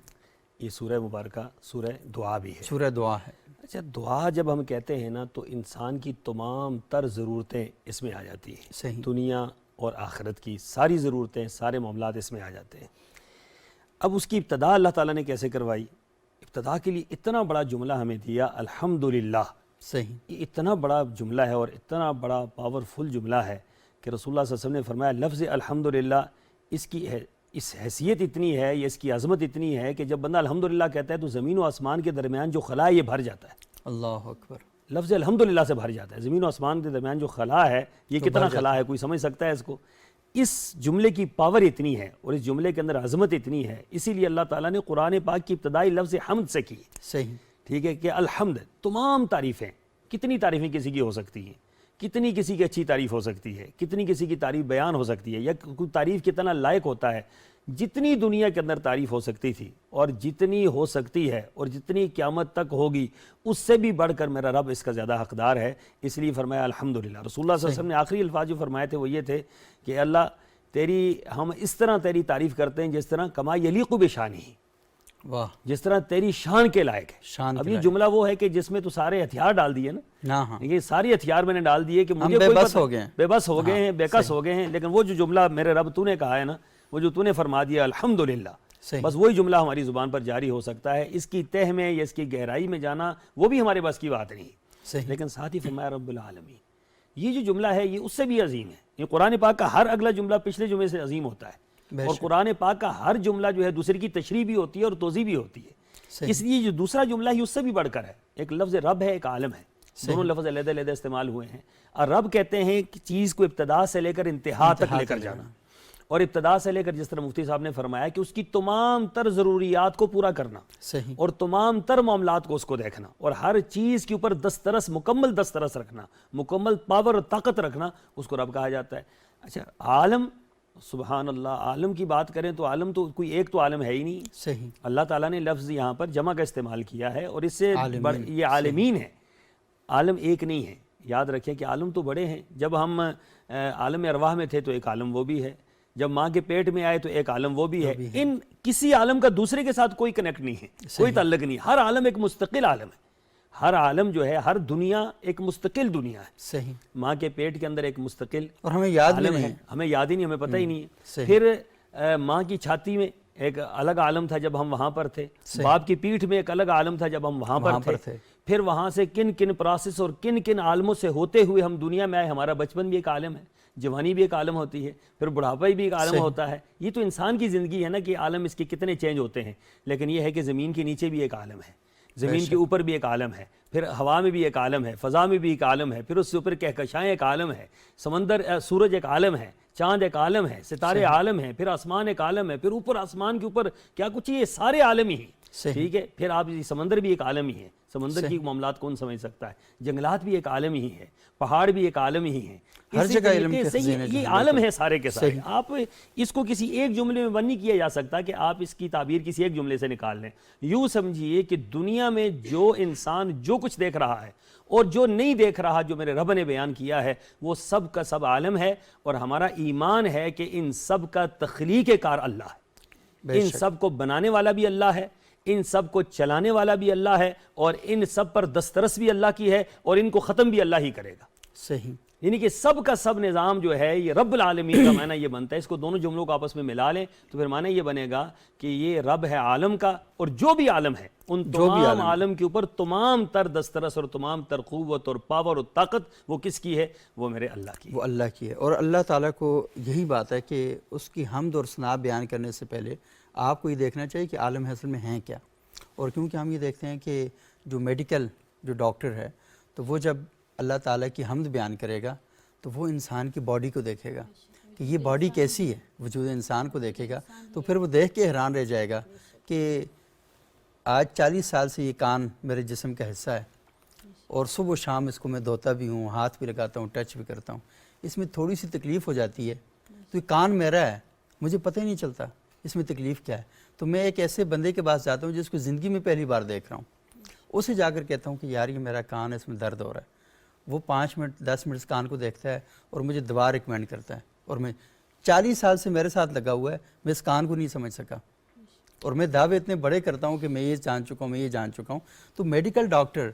یہ سورہ مبارکہ سورہ دعا بھی ہے۔ سورہ دعا ہے۔ اچھا، دعا جب ہم کہتے ہیں نا تو انسان کی تمام تر ضرورتیں اس میں آ جاتی ہیں، صحیح، دنیا اور آخرت کی ساری ضرورتیں، سارے معاملات اس میں آ جاتے ہیں۔ اب اس کی ابتدا اللہ تعالیٰ نے کیسے کروائی؟ ابتدا کے لیے اتنا بڑا جملہ ہمیں دیا الحمدللہ، صحیح، یہ اتنا بڑا جملہ ہے اور اتنا بڑا پاورفل جملہ ہے کہ رسول اللہ صلی اللہ علیہ وسلم نے فرمایا لفظ الحمدللہ اس حیثیت اتنی ہے، یہ اس کی عظمت اتنی ہے کہ جب بندہ الحمدللہ کہتا ہے تو زمین و آسمان کے درمیان جو خلا ہے یہ بھر جاتا ہے. اللہ اکبر. لفظ الحمدللہ سے بھر جاتا ہے. زمین و آسمان کے درمیان جو خلا ہے یہ کتنا خلا ہے، کوئی سمجھ سکتا ہے اس کو؟ اس جملے کی پاور اتنی ہے اور اس جملے کے اندر عظمت اتنی ہے، اسی لیے اللہ تعالیٰ نے قرآن پاک کی ابتدائی لفظ حمد سے کی. صحیح. ٹھیک ہے کہ الحمد، تمام تعریفیں. کتنی تعریفیں کسی کی ہو سکتی ہیں، کتنی کسی کی اچھی تعریف ہو سکتی ہے، کتنی کسی کی تعریف بیان ہو سکتی ہے، یا کوئی تعریف کتنا لائق ہوتا ہے. جتنی دنیا کے اندر تعریف ہو سکتی تھی اور جتنی ہو سکتی ہے اور جتنی قیامت تک ہوگی اس سے بھی بڑھ کر میرا رب اس کا زیادہ حقدار ہے. اس لیے فرمایا الحمدللہ. رسول اللہ صلی اللہ علیہ وسلم نے آخری الفاظ جو فرمائے تھے وہ یہ تھے کہ اللہ ہم اس طرح تیری تعریف کرتے ہیں جس طرح کما یلیق بشانہ، واہ، جس طرح تیری شان کے لائق ہے. شان اب کے یہ لائق. جملہ وہ ہے کہ جس میں تو سارے ہتھیار ڈال دیے نا، ہاں یہ ساری ہتھیار میں نے ڈال دیے کہ مجھے بے کوئی بس پتہ، ہو گئے ہیں. بے بس ہو گئے ہیں، بے کس ہو گئے ہیں. لیکن وہ جو جملہ میرے رب تو نے کہا ہے نا، وہ جو تو نے فرما دیا الحمدللہ، صحیح. بس وہی جملہ ہماری زبان پر جاری ہو سکتا ہے. اس کی تہ میں یا اس کی گہرائی میں جانا وہ بھی ہمارے بس کی بات نہیں. صحیح. لیکن ساتھ ہی فرمایا رب العالمین. یہ جو جملہ ہے یہ اس سے بھی عظیم ہے. یہ قرآن پاک کا ہر اگلا جملہ پچھلے جملے سے عظیم ہوتا ہے، اور قرآن پاک کا ہر جملہ جو ہے دوسرے کی تشریح بھی ہوتی ہے اور توضیح بھی ہوتی ہے. اس لیے جو دوسرا جملہ ہے اس سے بھی بڑھ کر ہے. ایک لفظ رب ہے، ایک عالم ہے، دونوں لفظ علیحدہ علیحدہ استعمال ہوئے ہیں. اور رب کہتے ہیں کہ چیز کو ابتدا سے لے کر انتہا تک لے کر جانا، اور ابتدا سے لے کر جس طرح مفتی صاحب نے فرمایا کہ اس کی تمام تر ضروریات کو پورا کرنا، صحیح. اور تمام تر معاملات کو اس کو دیکھنا، اور ہر چیز کے اوپر دسترس، مکمل دسترس رکھنا، مکمل پاور اور طاقت رکھنا، اس کو رب کہا جاتا ہے. اچھا عالم، سبحان اللہ، عالم کی بات کریں تو عالم تو کوئی ایک تو عالم ہے ہی نہیں. صحیح. اللہ تعالیٰ نے لفظ یہاں پر جمع کا استعمال کیا ہے، اور اس سے عالمین. یہ عالمین ہے، عالم ایک نہیں ہے. یاد رکھیں کہ عالم تو بڑے ہیں. جب ہم عالم ارواح میں تھے تو ایک عالم وہ بھی ہے، جب ماں کے پیٹ میں آئے تو ایک عالم وہ بھی ہے. ان کسی عالم کا دوسرے کے ساتھ کوئی کنیکٹ نہیں ہے، کوئی تعلق نہیں. ہر عالم ایک مستقل عالم ہے. ہر عالم جو ہے، ہر دنیا ایک مستقل دنیا ہے. صحیح. ماں کے پیٹ کے اندر ایک مستقل اور ہمیں یاد بھی عالم نہیں ہے، ہمیں یاد ہی نہیں، ہمیں پتہ ہی نہیں ہے. صحیح. پھر ماں کی چھاتی میں ایک الگ عالم تھا جب ہم وہاں پر تھے. باپ کی پیٹھ میں ایک الگ عالم تھا جب ہم وہاں پر تھے. پھر وہاں سے کن کن پروسیس اور کن کن عالموں سے ہوتے ہوئے ہم دنیا میں آئے. ہمارا بچپن بھی ایک عالم ہے، جوانی بھی ایک عالم ہوتی ہے، پھر بڑھاپا بھی ایک عالم ہوتا ہے. یہ تو انسان کی زندگی ہے نا کہ عالم اس کے کتنے چینج ہوتے ہیں. لیکن یہ ہے کہ زمین کے نیچے بھی ایک عالم ہے، زمین کے اوپر بھی ایک عالم ہے، پھر ہوا میں بھی ایک عالم ہے، فضا میں بھی ایک عالم ہے، پھر اس سے اوپر کہکشائیں ایک عالم ہے، سمندر سورج ایک عالم ہے، چاند ایک عالم ہے، ستارے عالم ہیں، پھر آسمان ایک عالم ہے، پھر اوپر آسمان کے اوپر کیا کچھ، یہ سارے عالم ہی ہیں. ٹھیک ہے. پھر آپ سمندر بھی ایک عالم ہی ہے، سمندر کی معاملات کون سمجھ سکتا ہے. جنگلات بھی ایک عالم ہی ہے، پہاڑ بھی ایک عالم ہی ہیں. ہر جگہ علم کے خزانے یہ عالم ہے سارے کے سارے. آپ اس کو کسی ایک جملے میں بند نہیں کیا جا سکتا کہ آپ اس کی تعبیر کسی ایک جملے سے نکال لیں. یوں سمجھیے کہ دنیا میں جو انسان جو کچھ دیکھ رہا ہے اور جو نہیں دیکھ رہا، جو میرے رب نے بیان کیا ہے، وہ سب کا سب عالم ہے. اور ہمارا ایمان ہے کہ ان سب کا تخلیق کار اللہ ہے. ان سب کو بنانے والا بھی اللہ ہے، ان سب کو چلانے والا بھی اللہ ہے، اور ان سب پر دسترس بھی اللہ کی ہے، اور ان کو ختم بھی اللہ ہی کرے گا. صحیح. یعنی کہ سب کا سب نظام جو ہے یہ رب العالمین کا معنی یہ بنتا ہے. اس کو دونوں جملوں کو آپس میں ملا لیں تو پھر معنی یہ بنے گا کہ یہ رب ہے عالم کا، اور جو بھی عالم ہے ان تمام عالم کے اوپر تمام تر دسترس اور تمام تر قوت اور پاور اور طاقت وہ کس کی ہے؟ وہ میرے اللہ کی ہے. وہ اللہ کی ہے. اور اللہ تعالیٰ کو یہی بات ہے کہ اس کی حمد اور ثنا بیان کرنے سے پہلے آپ کو یہ دیکھنا چاہیے کہ عالم اصل میں ہیں کیا. اور کیونکہ ہم یہ دیکھتے ہیں کہ جو میڈیکل جو ڈاکٹر ہے تو وہ جب اللہ تعالیٰ کی حمد بیان کرے گا تو وہ انسان کی باڈی کو دیکھے گا کہ یہ باڈی کیسی ہے، وجود انسان کو دیکھے گا تو پھر وہ دیکھ کے حیران رہ جائے گا کہ آج 40 سال سے یہ کان میرے جسم کا حصہ ہے، اور صبح و شام اس کو میں دھوتا بھی ہوں، ہاتھ بھی لگاتا ہوں، ٹچ بھی کرتا ہوں. اس میں تھوڑی سی تکلیف ہو جاتی ہے تو یہ کان میرا ہے، مجھے پتہ ہی نہیں چلتا اس میں تکلیف کیا ہے. تو میں ایک ایسے بندے کے پاس جاتا ہوں جس کو زندگی میں پہلی بار دیکھ رہا ہوں، اسے جا کر کہتا ہوں کہ یار یہ میرا کان ہے، اس میں درد ہو رہا ہے. وہ 5 منٹ 10 منٹ اس کان کو دیکھتا ہے اور مجھے دوا ریکمینڈ کرتا ہے. اور میں 40 سال سے میرے ساتھ لگا ہوا ہے، میں اس کان کو نہیں سمجھ سکا، اور میں دعوے اتنے بڑے کرتا ہوں کہ میں یہ جان چکا ہوں، میں یہ جان چکا ہوں. تو میڈیکل ڈاکٹر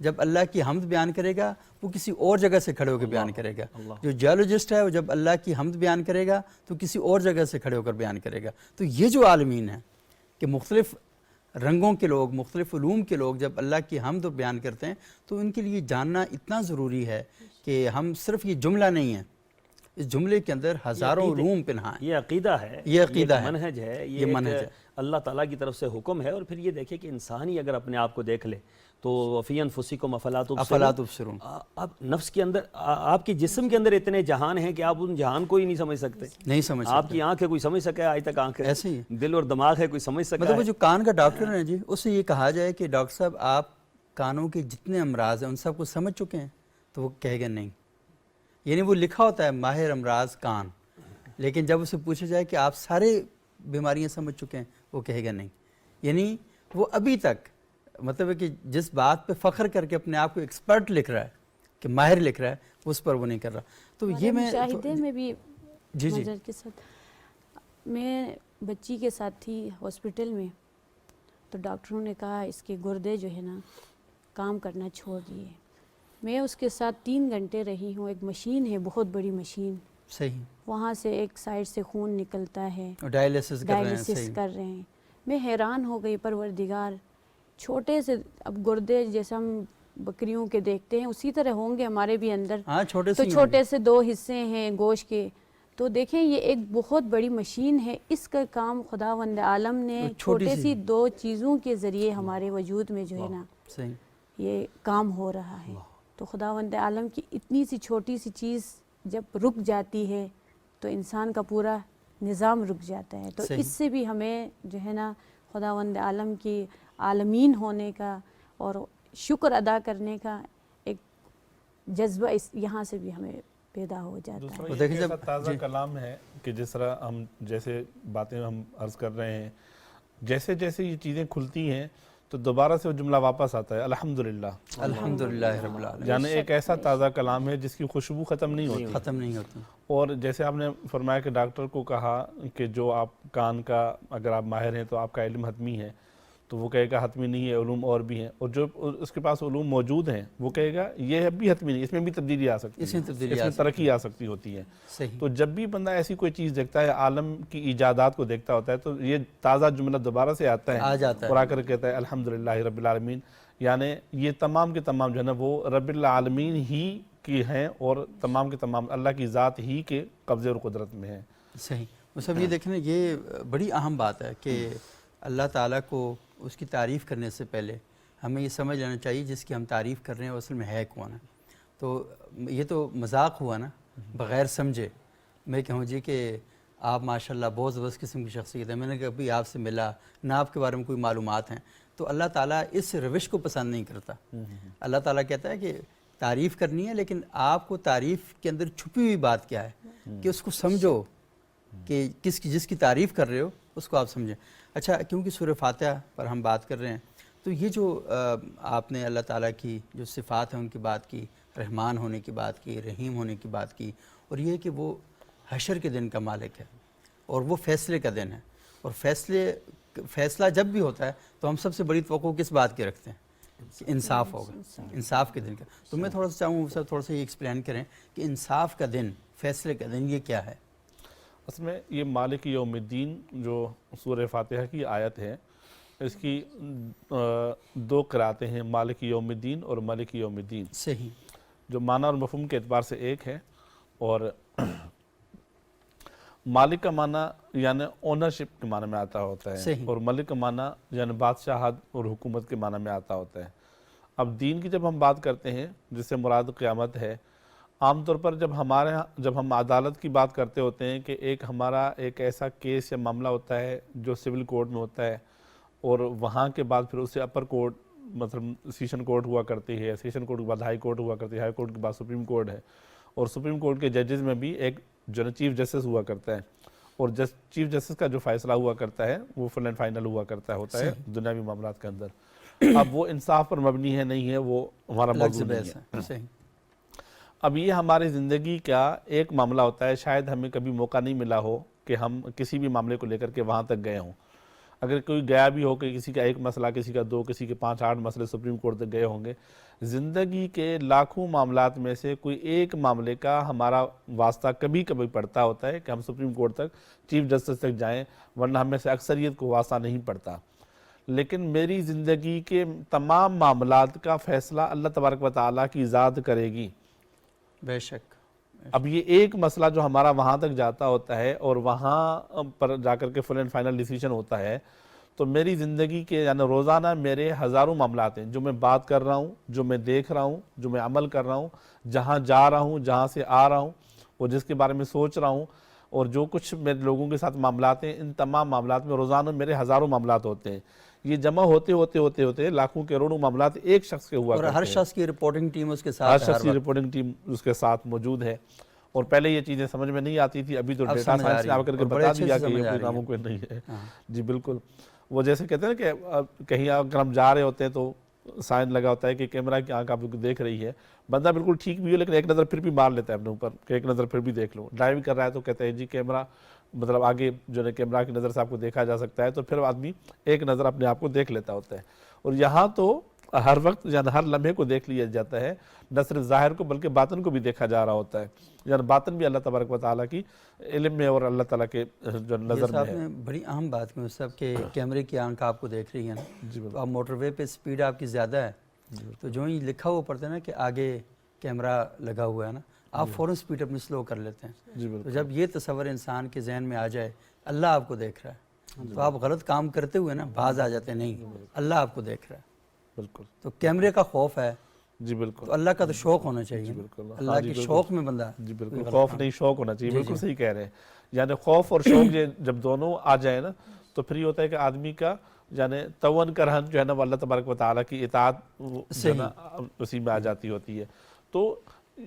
جب اللہ کی حمد بیان کرے گا وہ کسی اور جگہ سے کھڑے ہو کے بیان کرے گا. جو جیولوجسٹ ہے وہ جب اللہ کی حمد بیان کرے گا تو کسی اور جگہ سے کھڑے ہو کر بیان کرے گا. تو یہ جو عالمین ہیں کہ مختلف رنگوں کے لوگ، مختلف علوم کے لوگ جب اللہ کی حمد بیان کرتے ہیں تو ان کے لیے جاننا اتنا ضروری ہے کہ ہم صرف یہ جملہ نہیں ہے، اس جملے کے اندر ہزاروں علوم پنہا ہیں. یہ عقیدہ ہے, یہ عقیدہ ہے, منہج ہے, یہ منہج ہے. اللہ تعالیٰ کی طرف سے حکم ہے. اور پھر یہ دیکھیں کہ انسان ہی اگر اپنے آپ کو دیکھ لے تو فی انفسکم افلا تبصرون, اب نفس کے اندر, آپ کے جسم کے اندر اتنے جہان ہیں کہ آپ ان جہان کو ہی نہیں سمجھ سکتے. نہیں سمجھ سکتے. آپ کی آنکھ ہے, کوئی سمجھ سکے آج تک آنکھ ہے؟ ایسے ہی دل اور دماغ ہے, کوئی سمجھ سکتا مطلب وہ ہے؟ جو کان کا ڈاکٹر ہے جی, اس سے یہ کہا جائے کہ ڈاکٹر صاحب آپ کانوں کے جتنے امراض ہیں ان سب کو سمجھ چکے ہیں, تو وہ کہے گا نہیں. یعنی وہ لکھا ہوتا ہے ماہر امراض کان, لیکن جب اسے پوچھا جائے کہ آپ سارے بیماریاں سمجھ چکے ہیں, وہ کہے گا نہیں. یعنی وہ ابھی تک مطلب ہے کہ جس بات پہ فخر کر کے اپنے آپ کو ایکسپرٹ لکھ رہا ہے, کہ ماہر لکھ رہا ہے, اس پر وہ نہیں کر رہا. تو یہ میں مشاہدے میں بھی جی منظر کے ساتھ, میں بچی کے ساتھ تھی ہاسپٹل میں, تو ڈاکٹروں نے کہا اس کے گردے جو ہے نا کام کرنا چھوڑ دیے. میں اس کے ساتھ 3 گھنٹے رہی ہوں. ایک مشین ہے, بہت بڑی مشین, صحیح, وہاں سے ایک سائڈ سے خون نکلتا ہے, ڈائلیسس ڈائلیسس کر رہے ہیں. میں حیران ہو گئی, پروردگار, چھوٹے سے اب گردے جیسے ہم بکریوں کے دیکھتے ہیں اسی طرح ہوں گے ہمارے بھی اندر, تو چھوٹے سے 2 حصے ہیں گوشت کے. تو دیکھیں یہ ایک بہت بڑی مشین ہے, اس کا کام خداوند عالم نے چھوٹے سی 2 چیزوں کے ذریعے ہمارے وجود میں جو ہے نا یہ کام ہو رہا ہے. تو خداوند عالم کی اتنی سی چھوٹی سی چیز جب رک جاتی ہے تو انسان کا پورا نظام رک جاتا ہے. تو اس سے بھی ہمیں جو ہے نا خداوند عالم کی عالمین ہونے کا اور شکر ادا کرنے کا ایک جذبہ اس یہاں سے بھی ہمیں پیدا ہو جاتا ہے. دوسرا یہ ایسا تازہ کلام ہے کہ جس طرح ہم جیسے باتیں ہم عرض کر رہے ہیں, جیسے جیسے یہ چیزیں کھلتی ہیں تو دوبارہ سے وہ جملہ واپس آتا ہے, الحمدللہ, الحمدللہ رب العالمین. یعنی ایک ایسا تازہ کلام ہے جس کی خوشبو ختم نہیں ہوتی. اور جیسے آپ نے فرمایا کہ ڈاکٹر کو کہا کہ جو آپ کان کا اگر آپ ماہر ہیں تو آپ کا علم حتمی ہے, تو وہ کہے گا حتمی نہیں ہے, علوم اور بھی ہیں. اور جو اس کے پاس علوم موجود ہیں وہ کہے گا یہ بھی حتمی نہیں, اس میں بھی تبدیلی آ سکتی ہے, اس میں ترقی آ سکتی ہوتی ہے. تو جب بھی بندہ ایسی کوئی چیز دیکھتا ہے, عالم کی ایجادات کو دیکھتا ہوتا ہے, تو یہ تازہ جملہ دوبارہ سے آتا ہے اور آ کر کہتا ہے الحمدللہ رب العالمین. یعنی یہ تمام کے تمام جو ہے نا وہ رب العالمین ہی کی ہیں اور تمام کے تمام اللہ کی ذات ہی کے قبضے اور قدرت میں ہیں. صحیح. مصعب یہ دیکھیں یہ بڑی اہم بات ہے کہ اللہ تعالیٰ کو اس کی تعریف کرنے سے پہلے ہمیں یہ سمجھ لینا چاہیے جس کی ہم تعریف کر رہے ہیں وہ اصل میں ہے کون ہے. تو یہ تو مذاق ہوا نا, بغیر سمجھے میں کہوں جی کہ آپ ماشاءاللہ بہت زبردست قسم کی شخصیت ہے, میں نے کبھی آپ سے ملا نہ, آپ کے بارے میں کوئی معلومات ہیں. تو اللہ تعالیٰ اس روش کو پسند نہیں کرتا. اللہ تعالیٰ کہتا ہے کہ تعریف کرنی ہے, لیکن آپ کو تعریف کے اندر چھپی ہوئی بات کیا ہے کہ اس کو سمجھو, کہ جس کی تعریف کر رہے ہو اس کو آپ سمجھیں. اچھا, کیونکہ سورہ فاتحہ پر ہم بات کر رہے ہیں, تو یہ جو آپ نے اللہ تعالیٰ کی جو صفات ہیں ان کی بات کی, رحمان ہونے کی بات کی, رحیم ہونے کی بات کی, اور یہ کہ وہ حشر کے دن کا مالک ہے اور وہ فیصلے کا دن ہے. اور فیصلہ جب بھی ہوتا ہے تو ہم سب سے بڑی توقع کس بات کی رکھتے ہیں کہ انصاف ہوگا, انصاف کے دن کا. تو میں تھوڑا سا چاہوں سر تھوڑا سا یہ ایکسپلین کریں کہ انصاف کا دن, فیصلے کا دن, یہ کیا ہے؟ اصل میں یہ مالک یوم الدین جو سورہ فاتحہ کی آیت ہے, اس کی 2 قراتیں ہیں, مالک یوم الدین اور مالک یوم الدین. صحیح. جو معنی اور مفہوم کے اعتبار سے ایک ہے, اور مالک کا معنی یعنی اونرشپ کے معنی میں آتا ہوتا ہے, اور ملک کا معنی یعنی بادشاہت اور حکومت کے معنی میں آتا ہوتا ہے. اب دین کی جب ہم بات کرتے ہیں جس سے مراد قیامت ہے, عام طور پر جب ہم عدالت کی بات کرتے ہوتے ہیں کہ ہمارا ایک ایسا کیس یا معاملہ ہوتا ہے جو سول کورٹ میں ہوتا ہے, اور وہاں کے بعد پھر اسے اپر کورٹ مطلب سیشن کورٹ ہوا کرتی ہے, سیشن کورٹ کے بعد ہائی کورٹ ہوا کرتی ہے, ہائی کورٹ کے بعد سپریم کورٹ ہے, اور سپریم کورٹ کے ججز میں بھی ایک جو چیف جسٹس ہوا کرتا ہے, اور چیف جسٹس کا جو فیصلہ ہوا کرتا ہے وہ فل اینڈ فائنل ہوا کرتا ہوتا ہے دنیاوی معاملات کے اندر. اب وہ انصاف پر مبنی ہے نہیں ہے, وہ ہمارا موضوع نہیں ہے. اب یہ ہماری زندگی کا ایک معاملہ ہوتا ہے, شاید ہمیں کبھی موقع نہیں ملا ہو کہ ہم کسی بھی معاملے کو لے کر کے وہاں تک گئے ہوں. اگر کوئی گیا بھی ہو کہ کسی کا 1 مسئلہ, کسی کا 2, کسی کے 5-8 مسئلے سپریم کورٹ تک گئے ہوں گے, زندگی کے لاکھوں معاملات میں سے کوئی ایک معاملے کا ہمارا واسطہ کبھی کبھی پڑتا ہوتا ہے کہ ہم سپریم کورٹ تک, چیف جسٹس تک جائیں, ورنہ ہم میں سے اکثریت کو واسطہ نہیں پڑتا. لیکن میری زندگی کے تمام معاملات کا فیصلہ اللہ تبارک و تعالیٰ کی ذات کرے گی. بے شک اب یہ ایک مسئلہ جو ہمارا وہاں تک جاتا ہوتا ہے اور وہاں پر جا کر کے فل اینڈ فائنل ڈیسیجن ہوتا ہے، تو میری زندگی کے یعنی روزانہ میرے ہزاروں معاملات ہیں جو میں بات کر رہا ہوں، جو میں دیکھ رہا ہوں، جو میں عمل کر رہا ہوں، جہاں جا رہا ہوں، جہاں سے آ رہا ہوں، اور جس کے بارے میں سوچ رہا ہوں، اور جو کچھ میرے لوگوں کے ساتھ معاملات ہیں، ان تمام معاملات میں روزانہ میرے ہزاروں معاملات ہوتے ہیں. یہ جمع ہوتے لاکھوں کروڑوں معاملات ایک شخص کے ہوا اور کرتے ہر ہیں. شخص کی رپورٹنگ ٹیم اس کے ہر ساتھ شخص کی رپورٹنگ ٹیم اس کے ساتھ موجود ہے. اور پہلے یہ چیزیں سمجھ میں نہیں آتی تھی، ابھی تو ڈیٹا سائنس نے آ کر کے بتا دیا کہ یہ کوئی ناممکن نہیں ہے. جی بالکل. وہ جیسے کہتے ہیں کہ کہیں اگر ہم جا رہے ہوتے ہیں تو سائن لگا ہوتا ہے کہ کیمرہ کی آنکھ آپ کو دیکھ رہی ہے، بندہ بالکل ٹھیک بھی ہو لیکن ایک نظر پھر بھی مار لیتا ہے اپنے اوپر کہ ایک نظر پھر بھی دیکھ لو. ڈرائیو کر رہا ہے تو کہتے ہیں جی کیمرہ مطلب آگے جو ہے کیمرہ کی نظر سے آپ کو دیکھا جا سکتا ہے، تو پھر آدمی ایک نظر اپنے آپ کو دیکھ لیتا ہوتا ہے. اور یہاں تو ہر وقت یعنی ہر لمحے کو دیکھ لیا جاتا ہے، نہ صرف ظاہر کو بلکہ باطن کو بھی دیکھا جا رہا ہوتا ہے. یعنی باطن بھی اللہ تبارک و تعالیٰ کی علم میں اور اللہ تعالیٰ کے جو نظر میں ہے. بڑی اہم بات کی صاحب کہ کیمرے کی آنکھ آپ کو دیکھ رہی ہے نا، تو آپ موٹر وے پہ سپیڈ آپ کی زیادہ ہے، تو جو ہی لکھا ہوا پڑتا ہے نا کہ آگے کیمرہ لگا ہوا ہے نا، آپ فوراً سپیڈ اپنی سلو کر لیتے ہیں. تو جب یہ تصور انسان کے ذہن میں آ جائے اللہ آپ کو دیکھ رہا ہے، تو آپ غلط کام کرتے ہوئے نا باز آ جاتے ہیں، نہیں اللہ آپ کو دیکھ رہا ہے. بالکل. تو کیمرے کا خوف ہے. جی بالکل. تو اللہ کا تو شوق ہونا چاہیے. اللہ کے شوق میں بندہ. جی بالکل. خوف نہیں شوق ہونا چاہیے. بالکل صحیح کہہ رہے ہیں. یعنی خوف اور شوق جب دونوں آ جائے نا تو پھر یہ ہوتا ہے کہ آدمی کا یعنی تون کرہن جو ہے نا وہ اللہ تبارک و تعالیٰ کی اطاعت اسی میں آ جاتی ہوتی ہے. تو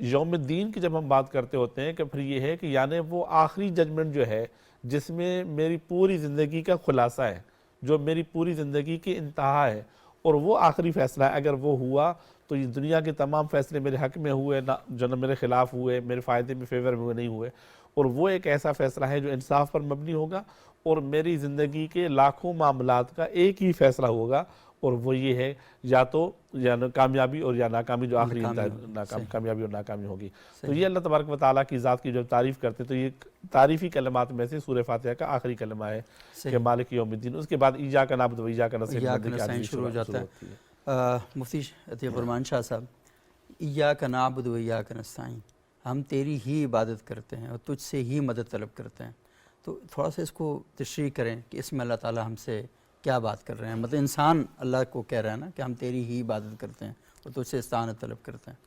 یوم الدین کی جب ہم بات کرتے ہوتے ہیں کہ پھر یہ ہے کہ یعنی وہ آخری ججمنٹ جو ہے جس میں میری پوری زندگی کا خلاصہ ہے، جو میری پوری زندگی کی انتہا ہے، اور وہ آخری فیصلہ ہے. اگر وہ ہوا تو یہ دنیا کے تمام فیصلے میرے حق میں ہوئے نہ جو میرے خلاف ہوئے، میرے فائدے میں فیور میں نہیں ہوئے. اور وہ ایک ایسا فیصلہ ہے جو انصاف پر مبنی ہوگا، اور میری زندگی کے لاکھوں معاملات کا ایک ہی فیصلہ ہوگا، اور وہ یہ ہے یا تو کامیابی اور یا ناکامی، جو آخری کامیابی اور ناکامی ہوگی. تو یہ اللہ تبارک و تعالیٰ کی ذات کی جب تعریف کرتے تو یہ تعریفی کلمات میں سے سورہ فاتحہ کا آخری کلمہ ہے کہ مالک یوم الدین. اس کے بعد ایاک نعبد و ایاک نستعین شروع ہو جاتا ہے. مفتی عطیہ الرحمان شاہ صاحب، ایاک نعبد و ایاک نستعین، ہم تیری ہی عبادت کرتے ہیں اور تجھ سے ہی مدد طلب کرتے ہیں. تو تھوڑا سا اس کو تشریح کریں کہ اس میں اللہ تعالیٰ ہم سے کیا بات کر رہے ہیں. مطلب انسان اللہ کو کہہ رہا ہے نا کہ ہم تیری ہی عبادت کرتے ہیں اور تجھ سے استعانت طلب کرتے ہیں.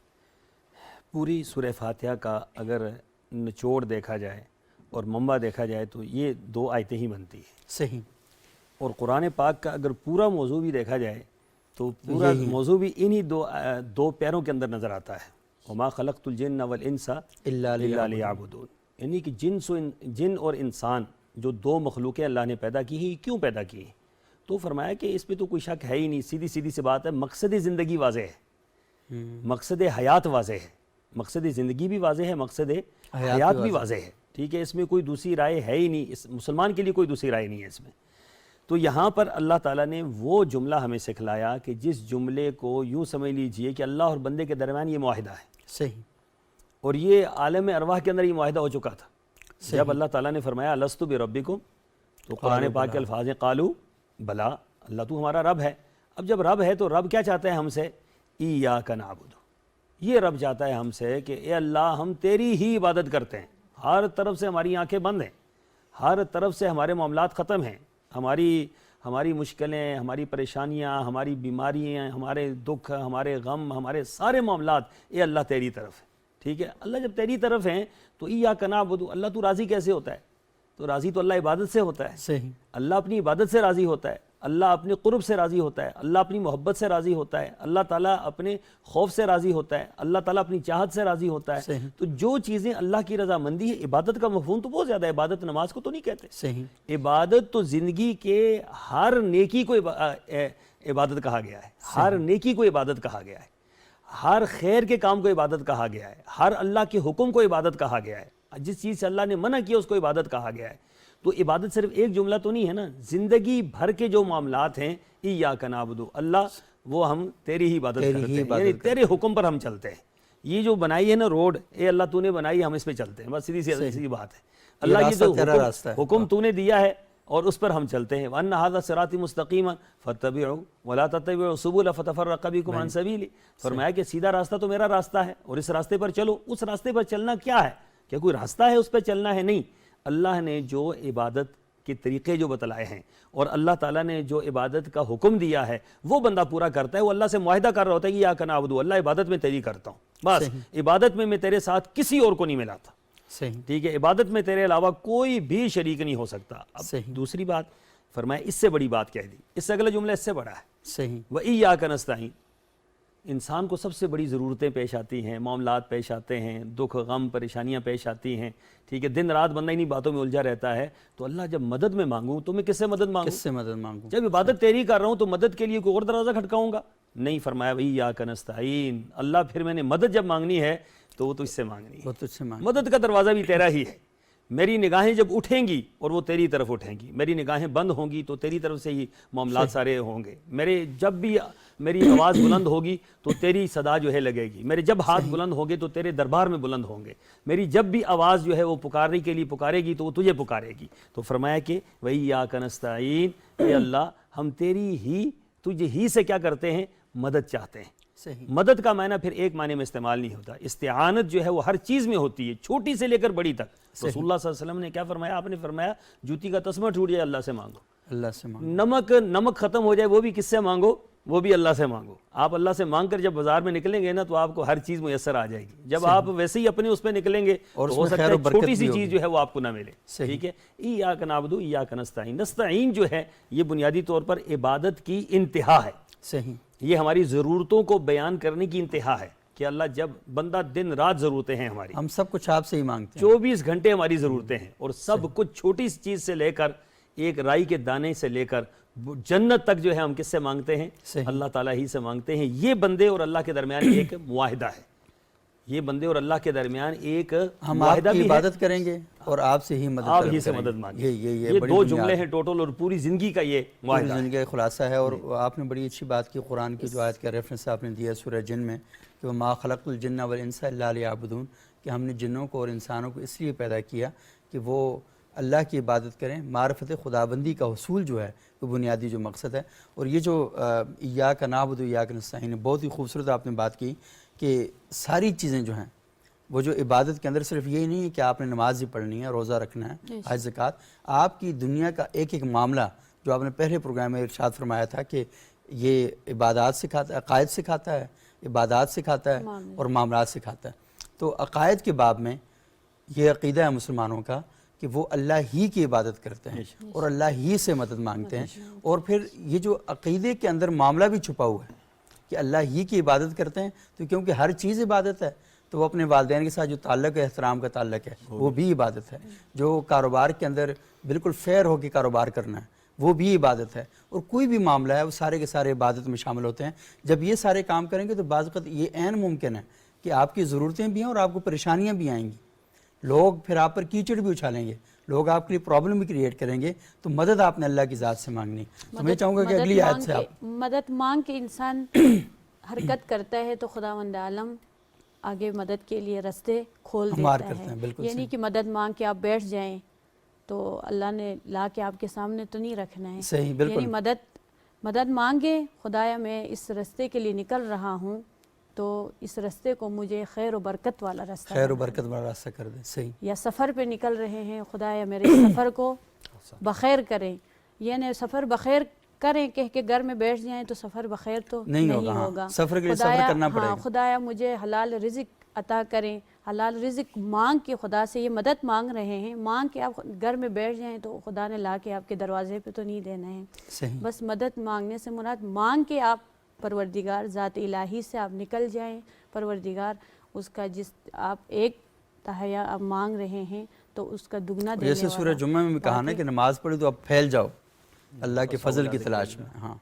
پوری سورہ فاتحہ کا اگر نچوڑ دیکھا جائے اور منبع دیکھا جائے تو یہ 2 آیتیں ہی بنتی ہیں. صحیح. اور قرآن پاک کا اگر پورا موضوع بھی دیکھا جائے تو پورا موضوع بھی انہی 2 پیروں کے اندر نظر آتا ہے. وما خلقت الجن والانس الا لیعبدون. یعنی کہ جن اور انسان جو 2 مخلوقیں اللہ نے پیدا کی ہیں، کیوں پیدا کی ہیں؟ تو فرمایا کہ اس پہ تو کوئی شک ہے ہی نہیں. سیدھی سی بات ہے. مقصد زندگی واضح ہے، مقصد حیات واضح ہے. مقصد زندگی بھی واضح ہے، مقصد حیات بھی واضح ہے. ٹھیک ہے، اس میں کوئی دوسری رائے ہے ہی نہیں. اس مسلمان کے لیے کوئی دوسری رائے نہیں ہے اس میں. تو یہاں پر اللہ تعالیٰ نے وہ جملہ ہمیں سکھلایا کہ جس جملے کو یوں سمجھ لیجئے کہ اللہ اور بندے کے درمیان یہ معاہدہ ہے. صحیح. اور یہ عالم ارواح کے اندر یہ معاہدہ ہو چکا تھا. جب اللہ تعالیٰ نے فرمایا الستو بربکم، تو قرآن پاک کے الفاظ ہیں قالو بلا، اللہ تو ہمارا رب ہے. اب جب رب ہے تو رب کیا چاہتا ہے ہم سے؟ ایاک نعبد. یہ رب چاہتا ہے ہم سے کہ اے اللہ ہم تیری ہی عبادت کرتے ہیں. ہر طرف سے ہماری آنکھیں بند ہیں، ہر طرف سے ہمارے معاملات ختم ہیں. ہماری مشکلیں، ہماری پریشانیاں، ہماری بیماریاں، ہمارے دکھ، ہمارے غم، ہمارے سارے معاملات اے اللہ تیری طرف ہے. ٹھیک ہے، اللہ جب تیری طرف ہیں تو ایاک نعبد. اللہ تو راضی کیسے ہوتا ہے؟ تو راضی تو اللہ عبادت سے ہوتا ہے. صحیح. اللہ اپنی عبادت سے راضی ہوتا ہے، اللہ اپنے قرب سے راضی ہوتا ہے، اللہ اپنی محبت سے راضی ہوتا ہے، اللہ تعالیٰ اپنے خوف سے راضی ہوتا ہے، اللہ تعالیٰ اپنی چاہت سے راضی ہوتا ہے. تو جو چیزیں اللہ کی رضامندی ہے، عبادت کا مفہوم تو بہت زیادہ ہے. عبادت نماز کو تو نہیں کہتے. صحیح. عبادت تو زندگی کے ہر نیکی کو عبادت کہا گیا ہے. ہر نیکی کو عبادت کہا گیا ہے. ہر خیر کے کام کو عبادت کہا گیا ہے. ہر اللہ کے حکم کو عبادت کہا گیا ہے. جس چیز سے اللہ نے منع کیا اس کو عبادت کہا گیا ہے. تو عبادت صرف ایک جملہ تو نہیں ہے نا. زندگی بھر کے جو معاملات ہیں ایاک نعبد، اللہ وہ ہم تیری ہی عبادت کرتے ہیں، یعنی تیرے حکم پر ہم چلتے ہیں. یہ جو بنائی ہے نا روڈ، اے اللہ تو نے بنائی، ہم اس پہ چلتے ہیں. بس سیدھی سی بات ہے. اللہ کی جو حکم تو نے دیا ہے اور اس پر ہم چلتے ہیں. وَأَنَّ هَذَا صِرَاطِ مُسْتَقِيمًا فَاتَّبِعُوهُ وَلَا تَتَّبِعُوا السُّبُلَ فَتَفَرَّقَ بِكُمْ عَنْ سَبِيلِهِ. فرمایا کہ سیدھا راستہ تو میرا راستہ ہے اور اس راستے پر چلو. اس راستے پر چلنا کیا ہے؟ کیا کوئی راستہ ہے اس پہ چلنا ہے؟ نہیں. اللہ نے جو عبادت کے طریقے جو بتلائے ہیں اور اللہ تعالیٰ نے جو عبادت کا حکم دیا ہے وہ بندہ پورا کرتا ہے. وہ اللہ سے معاہدہ کر رہا ہوتا ہے کہ یا نعبد، اللہ عبادت میں تیری کرتا ہوں، بس عبادت میں تیرے ساتھ کسی اور کو نہیں ملاتا. صحیح. ٹھیک ہے، عبادت میں تیرے علاوہ کوئی بھی شریک نہیں ہو سکتا. اب دوسری بات فرمایا، اس سے بڑی بات کہہ دی، اس سے اگلا جملہ اس سے بڑا ہے. صحیح. وَإِيَّاكَ نَسْتَعِينُ. انسان کو سب سے بڑی ضرورتیں پیش آتی ہیں، معاملات پیش آتے ہیں، دکھ غم پریشانیاں پیش آتی ہیں. ٹھیک ہے، دن رات بندہ انہی باتوں میں الجھا رہتا ہے. تو اللہ جب مدد میں مانگوں تو میں کس سے مدد مانگوں؟ کس سے مدد مانگوں؟ جب عبادت تیری کر رہا ہوں تو مدد کے لیے کوئی اور دروازہ کھٹکاؤں گا؟ نہیں. فرمایا وَإِيَّاكَ نَسْتَعِينُ. اللہ پھر میں نے مدد جب مانگنی ہے تو وہ تجھ سے مانگنی ہے. وہ تجھ سے مانگ. مدد کا دروازہ بھی تیرا ہی ہے. میری نگاہیں جب اٹھیں گی اور وہ تیری طرف اٹھیں گی، میری نگاہیں بند ہوں گی تو تیری طرف سے ہی معاملات سارے ہوں گے. جب بھی میری آواز بلند ہوگی تو تیری صدا جو ہے لگے گی. میرے جب ہاتھ بلند ہوں گے تو تیرے دربار میں بلند ہوں گے. میری جب بھی آواز جو ہے وہ پکارنے کے لیے پکارے گی تو وہ تجھے پکارے گی. تو فرمایا کہ وَإِيَّاكَ نَسْتَعِينُ. اے اللہ ہم تیری ہی، تجھ ہی سے کیا کرتے ہیں؟ مدد چاہتے ہیں. صحیح. مدد کا معنی پھر ایک معنی میں استعمال نہیں ہوتا. استعانت جو ہے وہ ہر چیز میں ہوتی ہے، چھوٹی سے لے کر بڑی تک. رسول اللہ صلی اللہ علیہ وسلم نے کیا فرمایا؟ آپ نے فرمایا جوتی کا تسمہ ٹوٹ جائے اللہ سے مانگو. اللہ سے مانگو. نمک ختم ہو جائے وہ بھی کس سے مانگو؟ وہ بھی اللہ سے مانگو. آپ اللہ سے مانگ کر جب بازار میں نکلیں گے نا تو آپ کو ہر چیز میسر آ جائے گی. جب آپ ویسے ہی اپنے اس پہ نکلیں گے تو ہو سکتا ہے چھوٹی سی چیز جو ہے وہ آپ کو نہ ملے. ٹھیک ہے. ایاک نعبد و ایاک نستعین. نستعین جو ہے یہ بنیادی طور پر عبادت کی انتہا ہے. صحیح. یہ ہماری ضرورتوں کو بیان کرنے کی انتہا ہے کہ اللہ جب بندہ دن رات ضرورتیں ہیں ہماری، ہم سب کچھ آپ سے ہی مانگتے ہیں. 24 گھنٹے ہماری ضرورتیں ہیں اور سب کچھ چھوٹی سی چیز سے لے کر ایک رائی کے دانے سے لے کر جنت تک جو ہے ہم کس سے مانگتے ہیں؟ اللہ تعالیٰ ہی سے مانگتے ہیں. یہ بندے اور اللہ کے درمیان ایک معاہدہ ہے. یہ بندے اور اللہ کے درمیان ایک ہم آپ کی عبادت کریں گے اور آپ سے ہی مدد آپ ہی سے مدد مانگیں. یہ دو جملے ہیں ٹوٹل اور پوری زندگی کا یہ معاہدہ ہے. زندگی کا خلاصہ ہے. اور آپ نے بڑی اچھی بات کی. قرآن کی جو آیت کا ریفرنس آپ نے دیا سورہ جن میں کہ وَمَا خَلَقْتُ الْجِنَّ وَالْإِنسَ إِلَّا لِيَعْبُدُونَ، کہ ہم نے جنوں کو اور انسانوں کو اس لیے پیدا کیا کہ وہ اللہ کی عبادت کریں. معرفت خداوندی کا حصول جو ہے وہ بنیادی جو مقصد ہے. اور یہ جو ایاک نعبد و ایاک نستعین، بہت ہی خوبصورت آپ نے بات کی کہ ساری چیزیں جو ہیں وہ جو عبادت کے اندر صرف یہی نہیں ہے کہ آپ نے نماز ہی پڑھنی ہے، روزہ رکھنا ہے، حج زکوٰۃ. آپ کی دنیا کا ایک ایک معاملہ جو آپ نے پہلے پروگرام میں ارشاد فرمایا تھا کہ یہ عبادات سکھاتا ہے، عقائد سکھاتا ہے، عبادات سکھاتا ہے اور معاملات سکھاتا ہے. تو عقائد کے باب میں یہ عقیدہ ہے مسلمانوں کا کہ وہ اللہ ہی کی عبادت کرتے ہیں اور اللہ ہی سے مدد مانگتے ہیں. اور پھر یہ جو عقیدے کے اندر معاملہ بھی چھپا ہوا ہے کہ اللہ ہی کی عبادت کرتے ہیں، تو کیونکہ ہر چیز عبادت ہے تو وہ اپنے والدین کے ساتھ جو تعلق ہے، احترام کا تعلق ہے، وہ بھی عبادت ہے. جو کاروبار کے اندر بالکل فیئر ہو کے کاروبار کرنا ہے وہ بھی عبادت ہے. اور کوئی بھی معاملہ ہے وہ سارے کے سارے عبادت میں شامل ہوتے ہیں. جب یہ سارے کام کریں گے تو بعض اوقات یہ عین ممکن ہے کہ آپ کی ضرورتیں بھی ہیں اور آپ کو پریشانیاں بھی آئیں گی. لوگ پھر آپ پر کیچڑ بھی اچھالیں گے، لوگ آپ کے لیے پرابلم بھی کریٹ کریں گے. تو مدد آپ نے اللہ کی ذات سے مانگنی. تو میں چاہوں گا کہ اگلی آیت سے آپ مدد مانگ کے انسان حرکت کرتا ہے تو خداوند عالم آگے مدد کے لیے رستے کھول دیتا ہے. یہ نہیں کہ مدد مانگ کے آپ بیٹھ جائیں تو اللہ نے لا کے آپ کے سامنے تو نہیں رکھنا ہے. صحیح، بالکل. یعنی مدد مانگے، خدایا میں اس رستے کے لیے نکل رہا ہوں تو اس رستے کو مجھے خیر و برکت والا راستہ، خیر و برکت والا راستہ کر دیں. صحیح. یا سفر پہ نکل رہے ہیں، خدایا میرے سفر کو بخیر کریں. یعنی سفر بخیر کریں کہہ کے گھر میں بیٹھ جائیں تو سفر بخیر تو نہیں ہوگا. سفر کے لیے سفر کرنا پڑے گا. خدایا مجھے حلال رزق عطا کریں. حلال رزق مانگ کے خدا سے یہ مدد مانگ رہے ہیں. مانگ کے آپ گھر میں بیٹھ جائیں تو خدا نے لا کے آپ کے دروازے پہ تو نہیں دینا ہے. صحیح. بس مدد مانگنے سے مراد مانگ کے آپ پروردگار ذات الہی سے آپ نکل جائیں. پروردگار اس کا جس آپ ایک تہیا آپ مانگ رہے ہیں تو اس کا دگنا دینے والا. جیسے سورہ جمعہ میں کہا نا کہ نماز پڑھی تو اب پھیل جاؤ اللہ کے فضل کی تلاش میں. ہاں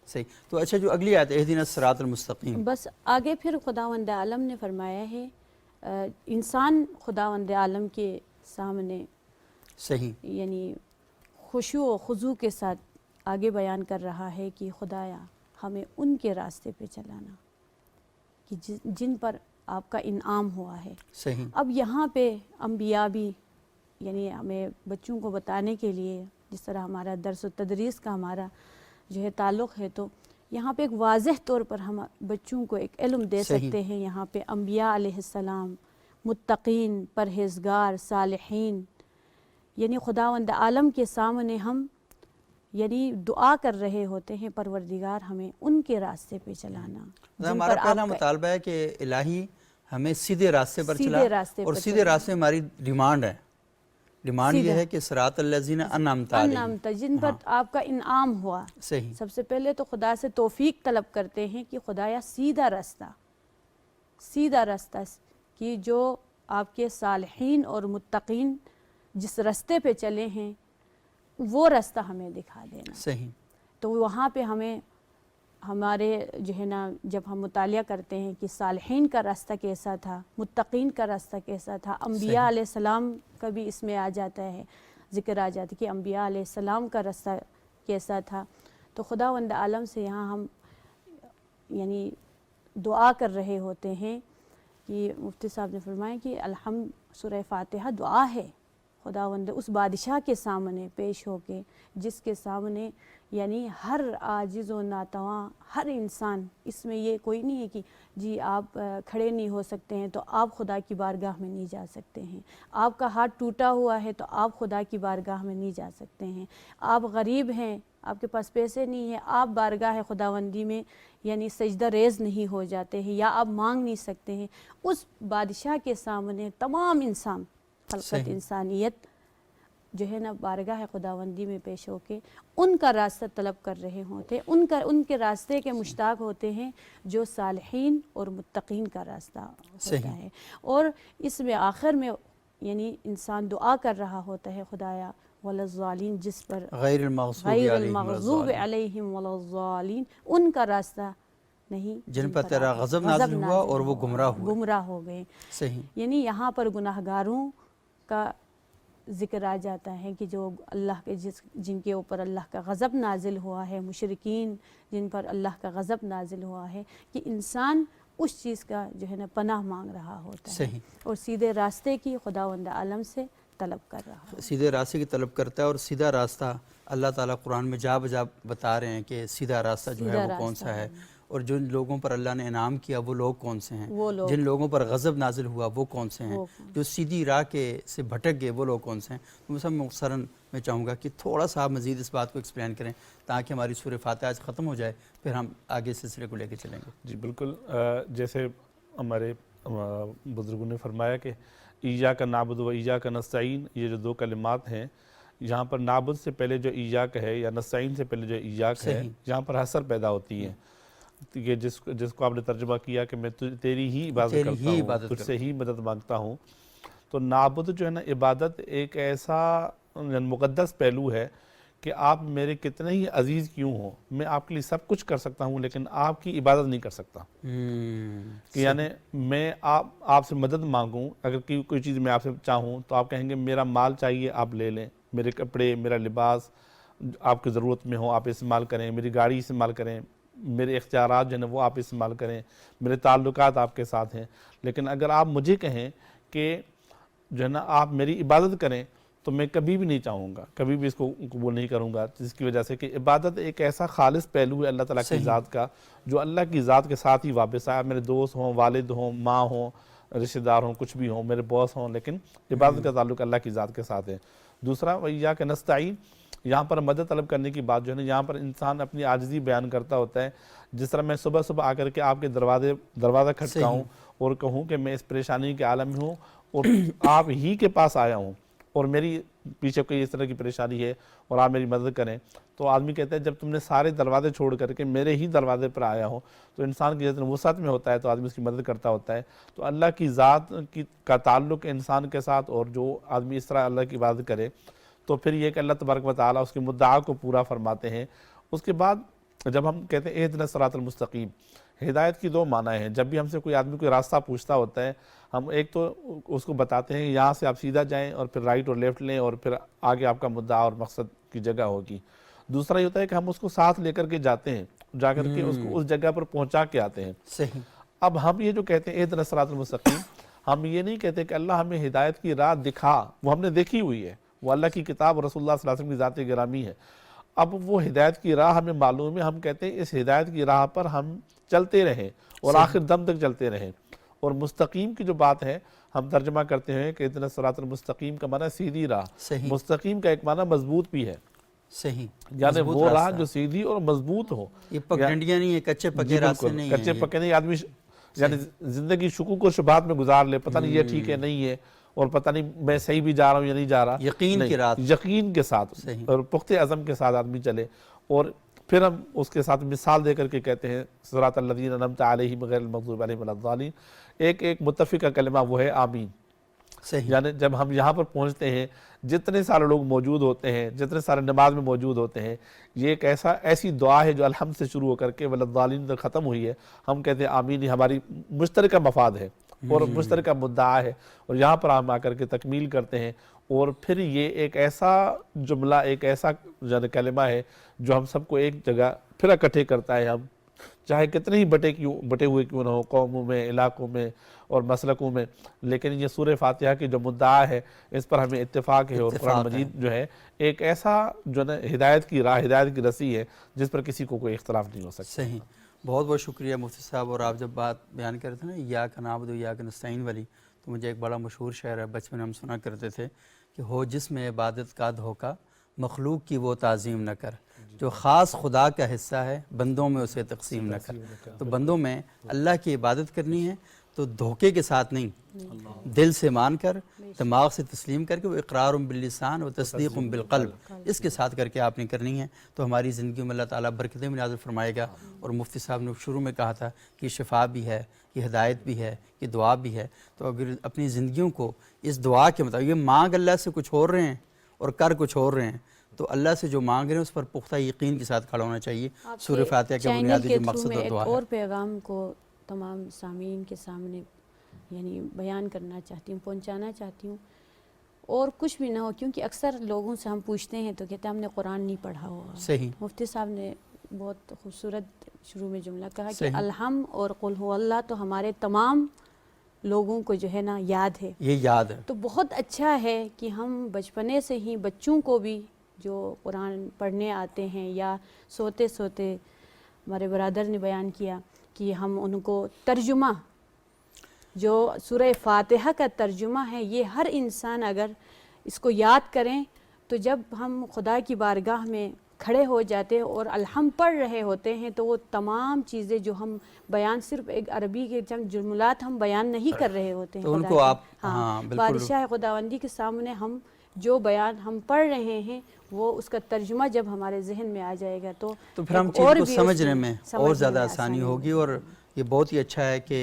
صحیح. تو اچھا جو اگلی آیت اہدنا الصراط المستقیم، بس آگے پھر خداوند عالم نے فرمایا ہے انسان خداوند عالم کے سامنے صحیح یعنی خشوع و خضوع کے ساتھ آگے بیان کر رہا ہے کہ خدایا ہمیں ان کے راستے پہ چلانا کہ جن پر آپ کا انعام ہوا ہے. صحیح. اب یہاں پہ انبیاء بھی یعنی ہمیں بچوں کو بتانے کے لیے جس طرح ہمارا درس و تدریس کا ہمارا جو ہے تعلق ہے، تو یہاں پہ ایک واضح طور پر ہم بچوں کو ایک علم دے سکتے ہیں. یہاں پہ انبیاء علیہ السلام، متقین، پرہیزگار، صالحین، یعنی خداوند عالم کے سامنے ہم یعنی دعا کر رہے ہوتے ہیں، پروردگار ہمیں ان کے راستے پہ چلانا. ہمارا پہلا مطالبہ ہے کہ الہی ہمیں سیدھے راستے پر چلا، اور سیدھے راستے ہماری ڈیمانڈ ہے. ڈیمانڈ یہ ہے کہ صراط الذین انعمت علیہم، جن پر آپ کا انعام ہوا. صحیح. سب سے پہلے تو خدا سے توفیق طلب کرتے ہیں کہ خدایا سیدھا راستہ کہ جو آپ کے صالحین اور متقین جس راستے پہ چلے ہیں وہ راستہ ہمیں دکھا دینا. صحیح. تو وہاں پہ ہمارے جو ہے نا، جب ہم مطالعہ کرتے ہیں کہ صالحین کا راستہ کیسا تھا، متقین کا راستہ کیسا تھا، انبیاء علیہ السلام کا بھی اس میں آ جاتا ہے، ذکر آ جاتا ہے کہ انبیاء علیہ السلام کا راستہ کیسا تھا. تو خداوند عالم سے یہاں ہم یعنی دعا کر رہے ہوتے ہیں کہ مفتی صاحب نے فرمایا کہ الحمد سورہ فاتحہ دعا ہے خداوند اس بادشاہ کے سامنے پیش ہو کے، جس کے سامنے یعنی ہر عاجز و ناتواں ہر انسان، اس میں یہ کوئی نہیں ہے کہ جی آپ کھڑے نہیں ہو سکتے ہیں تو آپ خدا کی بارگاہ میں نہیں جا سکتے ہیں، آپ کا ہاتھ ٹوٹا ہوا ہے تو آپ خدا کی بارگاہ میں نہیں جا سکتے ہیں، آپ غریب ہیں، آپ کے پاس پیسے نہیں ہیں، آپ بارگاہ خداوندی میں یعنی سجدہ ریز نہیں ہو جاتے ہیں، یا آپ مانگ نہیں سکتے ہیں. اس بادشاہ کے سامنے تمام انسان، خلقت انسانیت جو ہے نا، بارگاہ خداوندی میں پیش ہو کے ان کا راستہ طلب کر رہے ہوتے، ان کے راستے کے مشتاق ہوتے ہیں جو صالحین اور متقین کا راستہ ہوتا ہے. اور اس میں آخر میں یعنی انسان دعا کر رہا ہوتا ہے خدایا ولا الضالین، جس پر غیر المغضوب علیہم ولا الضالین، ان کا راستہ نہیں جن پر تیرا غضب نازل ہوا اور وہ گمراہ ہو گئے. صحیح. یعنی یہاں پر گناہگاروں کا ذکر آ جاتا ہے کہ جو اللہ کے جن کے اوپر اللہ کا غضب نازل ہوا ہے، مشرکین جن پر اللہ کا غضب نازل ہوا ہے، کہ انسان اس چیز کا جو ہے نا پناہ مانگ رہا ہوتا ہے اور سیدھے راستے کی خداوند عالم سے طلب کر رہا ہے. سیدھے راستے کی طلب کرتا ہے، اور سیدھا راستہ اللہ تعالیٰ قرآن میں جا بجا بتا رہے ہیں کہ سیدھا راستہ جو ہے وہ کون سا ہے، اور جن لوگوں پر اللہ نے انعام کیا وہ لوگ کون سے ہیں، جن لوگوں پر غضب نازل ہوا وہ کون سے ہیں، جو سیدھی راہ کے سے بھٹک گئے وہ لوگ کون سے ہیں. تو میں مختصراً میں چاہوں گا کہ تھوڑا سا آپ مزید اس بات کو ایکسپلین کریں تاکہ ہماری سورہ فاتحہ آج ختم ہو جائے، پھر ہم آگے سلسلے کو لے کے چلیں گے. جی بالکل. جیسے ہمارے بزرگوں نے فرمایا کہ ایاک نعبد و ایاک نستعین، یہ جو دو کلمات ہیں، یہاں پر نعبد سے پہلے جو ایاک ہے یا نستعین سے پہلے جو ایاک ہے، یہاں پر حسر پیدا ہوتی ہے کہ جس کو آپ نے ترجمہ کیا کہ میں تیری ہی عبادت کرتا ہوں، تجھ سے ہی مدد مانگتا ہوں. تو نعبد جو ہے نا، عبادت ایک ایسا مقدس پہلو ہے کہ آپ میرے کتنے ہی عزیز کیوں ہوں، میں آپ کے لیے سب کچھ کر سکتا ہوں لیکن آپ کی عبادت نہیں کر سکتا. کہ یعنی میں آپ سے مدد مانگوں، اگر کوئی چیز میں آپ سے چاہوں تو آپ کہیں گے میرا مال چاہیے آپ لے لیں، میرے کپڑے، میرا لباس آپ کی ضرورت میں ہو آپ استعمال کریں، میری گاڑی استعمال کریں، میرے اختیارات جو ہیں وہ آپ استعمال کریں، میرے تعلقات آپ کے ساتھ ہیں. لیکن اگر آپ مجھے کہیں کہ جو ہے نا آپ میری عبادت کریں تو میں کبھی بھی نہیں چاہوں گا، کبھی بھی اس کو قبول نہیں کروں گا، جس کی وجہ سے کہ عبادت ایک ایسا خالص پہلو ہے اللہ تعالیٰ کی ذات کا جو اللہ کی ذات کے ساتھ ہی وابستہ ہے. میرے دوست ہوں، والد ہوں، ماں ہوں، رشتہ دار ہوں، کچھ بھی ہوں، میرے باس ہوں، لیکن عبادت کا تعلق اللہ کی ذات کے ساتھ ہے. دوسرا وَإِيَّاكَ نَسْتَعِينُ، یہاں پر مدد طلب کرنے کی بات جو ہے نا، یہاں پر انسان اپنی عاجزی بیان کرتا ہوتا ہے. جس طرح میں صبح صبح آ کر کے آپ کے دروازہ کھٹکاؤں اور کہوں کہ میں اس پریشانی کے عالم میں ہوں اور آپ ہی کے پاس آیا ہوں اور میری پیچھے کوئی اس طرح کی پریشانی ہے اور آپ میری مدد کریں، تو آدمی کہتا ہے جب تم نے سارے دروازے چھوڑ کر کے میرے ہی دروازے پر آیا ہو، تو انسان کی جتنے وسعت میں ہوتا ہے تو آدمی اس کی مدد کرتا ہوتا ہے. تو اللہ کی ذات کا تعلق انسان کے ساتھ، اور جو آدمی اس طرح اللہ کی عبادت کرے تو پھر یہ کہ اللہ تبارک و تعالیٰ اس کے مدعا کو پورا فرماتے ہیں. اس کے بعد جب ہم کہتے ہیں اہدنا الصراط المستقیم، ہدایت کی دو معنی ہیں. جب بھی ہم سے کوئی آدمی کوئی راستہ پوچھتا ہوتا ہے، ہم ایک تو اس کو بتاتے ہیں یہاں سے آپ سیدھا جائیں اور پھر رائٹ اور لیفٹ لیں اور پھر آگے آپ کا مدعا اور مقصد کی جگہ ہوگی. دوسرا یہ ہوتا ہے کہ ہم اس کو ساتھ لے کر کے جاتے ہیں، جا کر کے اس کو اس جگہ پر پہنچا کے آتے ہیں. صحیح. اب ہم یہ جو کہتے ہیں اہدنا الصراط المستقیم، ہم یہ نہیں کہتے کہ اللہ ہمیں ہدایت کی راہ دکھا، وہ ہم نے دیکھی ہوئی ہے، وہ اللہ کی کتاب اور رسول اللہ صلی اللہ علیہ وسلم کی ذات گرامی ہے۔ اب وہ ہدایت کی راہ ہمیں معلوم ہے، ہم کہتے ہیں اس ہدایت کی راہ پر ہم چلتے رہیں اور آخر دم تک چلتے رہیں۔ اور مستقیم کی جو بات ہے ہم ترجمہ کرتے ہیں کہ اہدنا الصراط المستقیم کا معنی سیدھی راہ، صحیح مستقیم کا ایک معنی مضبوط بھی ہے، صحیح، یعنی مضبوط وہ راہ راستہ، جو سیدھی اور مضبوط ہو۔ یہ پگڈنڈیاں نہیں ہیں، کچے جی پکے راستے بالکل، نہیں ہیں کچے یہ۔ پکے نہیں، آدمی یعنی زندگی شکوک و شبہات میں گزار لے، پتہ نہیں یہ ٹھیک ہے نہیں ہے، اور پتہ نہیں میں صحیح بھی جا رہا ہوں یا نہیں جا رہا، یقین کی رات، یقین کے ساتھ صحیح، اور پختہ عزم کے ساتھ آدمی چلے۔ اور پھر ہم اس کے ساتھ مثال دے کر کے کہتے ہیں صراط الذین انعمت علیہم غیر المغضوب علیہم ولا الضالین، ایک متفقہ کلمہ وہ ہے آمین۔ صحیح، یعنی جب ہم یہاں پر پہنچتے ہیں، جتنے سارے لوگ موجود ہوتے ہیں، جتنے سارے نماز میں موجود ہوتے ہیں، یہ ایک ایسی دعا ہے جو الحمد سے شروع ہو کر کے ولا الضالین تک ختم ہوئی ہے، ہم کہتے ہیں آمین، یہ ہماری مشترکہ مفاد ہے اور مشترکہ مدعا ہے، اور یہاں پر ہم آ کر کے تکمیل کرتے ہیں۔ اور پھر یہ ایک ایسا جملہ، ایک ایسا کلمہ ہے جو ہم سب کو ایک جگہ پھر اکٹھے کرتا ہے، ہم چاہے کتنے ہی بٹے ہوئے کیوں نہ ہو، قوموں میں، علاقوں میں اور مسلکوں میں، لیکن یہ سورہ فاتحہ کی جو مدعا ہے اس پر ہمیں اتفاق ہے، اور قرآن مجید جو ہے ایک ایسا جو نا ہدایت کی راہ، ہدایت کی رسی ہے جس پر کسی کو کوئی اختلاف نہیں ہو سکتا۔ صحیح، بہت بہت شکریہ مفتی صاحب۔ اور آپ جب بات بیان کرتے تھے نا ایاک نعبد و ایاک نستعین والی، تو مجھے ایک بڑا مشہور شعر ہے، بچپن میں ہم سنا کرتے تھے کہ ہو جس میں عبادت کا دھوکہ، مخلوق کی وہ تعظیم نہ کر، جو خاص خدا کا حصہ ہے بندوں میں اسے تقسیم نہ کر۔ تو بندوں میں اللہ کی عبادت کرنی ہے تو دھوکے کے ساتھ نہیں، دل سے مان کر، دماغ سے تسلیم کر کے، وہ اقرار باللسان و تصدیق بالقلب، اس کے ساتھ کر کے آپ نے کرنی ہے، تو ہماری زندگی میں اللہ تعالیٰ برکتیں بھی نازل فرمائے گا۔ اور مفتی صاحب نے شروع میں کہا تھا کہ شفا بھی ہے، یہ ہدایت بھی ہے، یہ دعا بھی ہے، تو اگر اپنی زندگیوں کو اس دعا کے مطابق، یہ مانگ اللہ سے کچھ اور رہے ہیں اور کر کچھ اور رہے ہیں، تو اللہ سے جو مانگ رہے ہیں اس پر پختہ یقین کے ساتھ کھڑا ہونا چاہیے۔ سورہ فاتحہ کے بنیادی جو مقصد اور دعا ہے۔ اور پیغام کو تمام سامعین کے سامنے یعنی بیان کرنا چاہتی ہوں، پہنچانا چاہتی ہوں، اور کچھ بھی نہ ہو، کیونکہ اکثر لوگوں سے ہم پوچھتے ہیں تو کہتے ہیں ہم نے قرآن نہیں پڑھا ہوا۔ صحیح، مفتی صاحب نے بہت خوبصورت شروع میں جملہ کہا کہ صحیح، الحم اور قل هو اللہ تو ہمارے تمام لوگوں کو جو ہے نا یاد ہے، یہ یاد ہے۔ تو بہت اچھا ہے کہ ہم بچپنے سے ہی بچوں کو بھی جو قرآن پڑھنے آتے ہیں یا سوتے سوتے، ہمارے برادر نے بیان کیا کہ ہم ان کو ترجمہ، جو سورہ فاتحہ کا ترجمہ ہے، یہ ہر انسان اگر اس کو یاد کریں تو جب ہم خدا کی بارگاہ میں کھڑے ہو جاتے ہیں اور الحمد پڑھ رہے ہوتے ہیں تو وہ تمام چیزیں جو ہم بیان، صرف ایک عربی کے چند جملات ہم بیان نہیں کر رہے ہوتے ہیں، تو ان خدا کو کی، آپ ہاں بالکل بادشاہ خداوندی کے سامنے ہم جو بیان ہم پڑھ رہے ہیں وہ اس کا ترجمہ جب ہمارے ذہن میں آ جائے گا تو پھر ہم چیز کو سمجھنے میں اور زیادہ آسانی ہوگی۔ اور یہ بہت ہی اچھا ہے کہ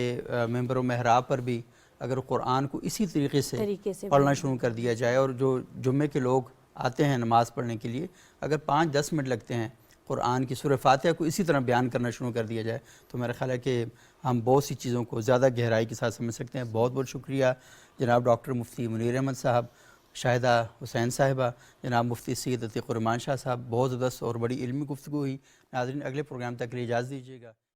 ممبر و محراب پر بھی اگر قرآن کو اسی طریقے سے پڑھنا شروع کر دیا جائے، اور جو جمعے کے لوگ آتے ہیں نماز پڑھنے کے لیے، اگر 5-10 منٹ لگتے ہیں قرآن کی سورہ فاتحہ کو اسی طرح بیان کرنا شروع کر دیا جائے، تو میرا خیال ہے کہ ہم بہت سی چیزوں کو زیادہ گہرائی کے ساتھ سمجھ سکتے ہیں۔ بہت بہت شکریہ جناب ڈاکٹر مفتی منیر احمد صاحب، شاہدہ حسین صاحبہ، جناب مفتی سید عتیق الرحمان شاہ صاحب، بہت زبردست اور بڑی علمی گفتگو ہوئی۔ ناظرین، اگلے پروگرام تک کے لیے اجازت دیجیے گا۔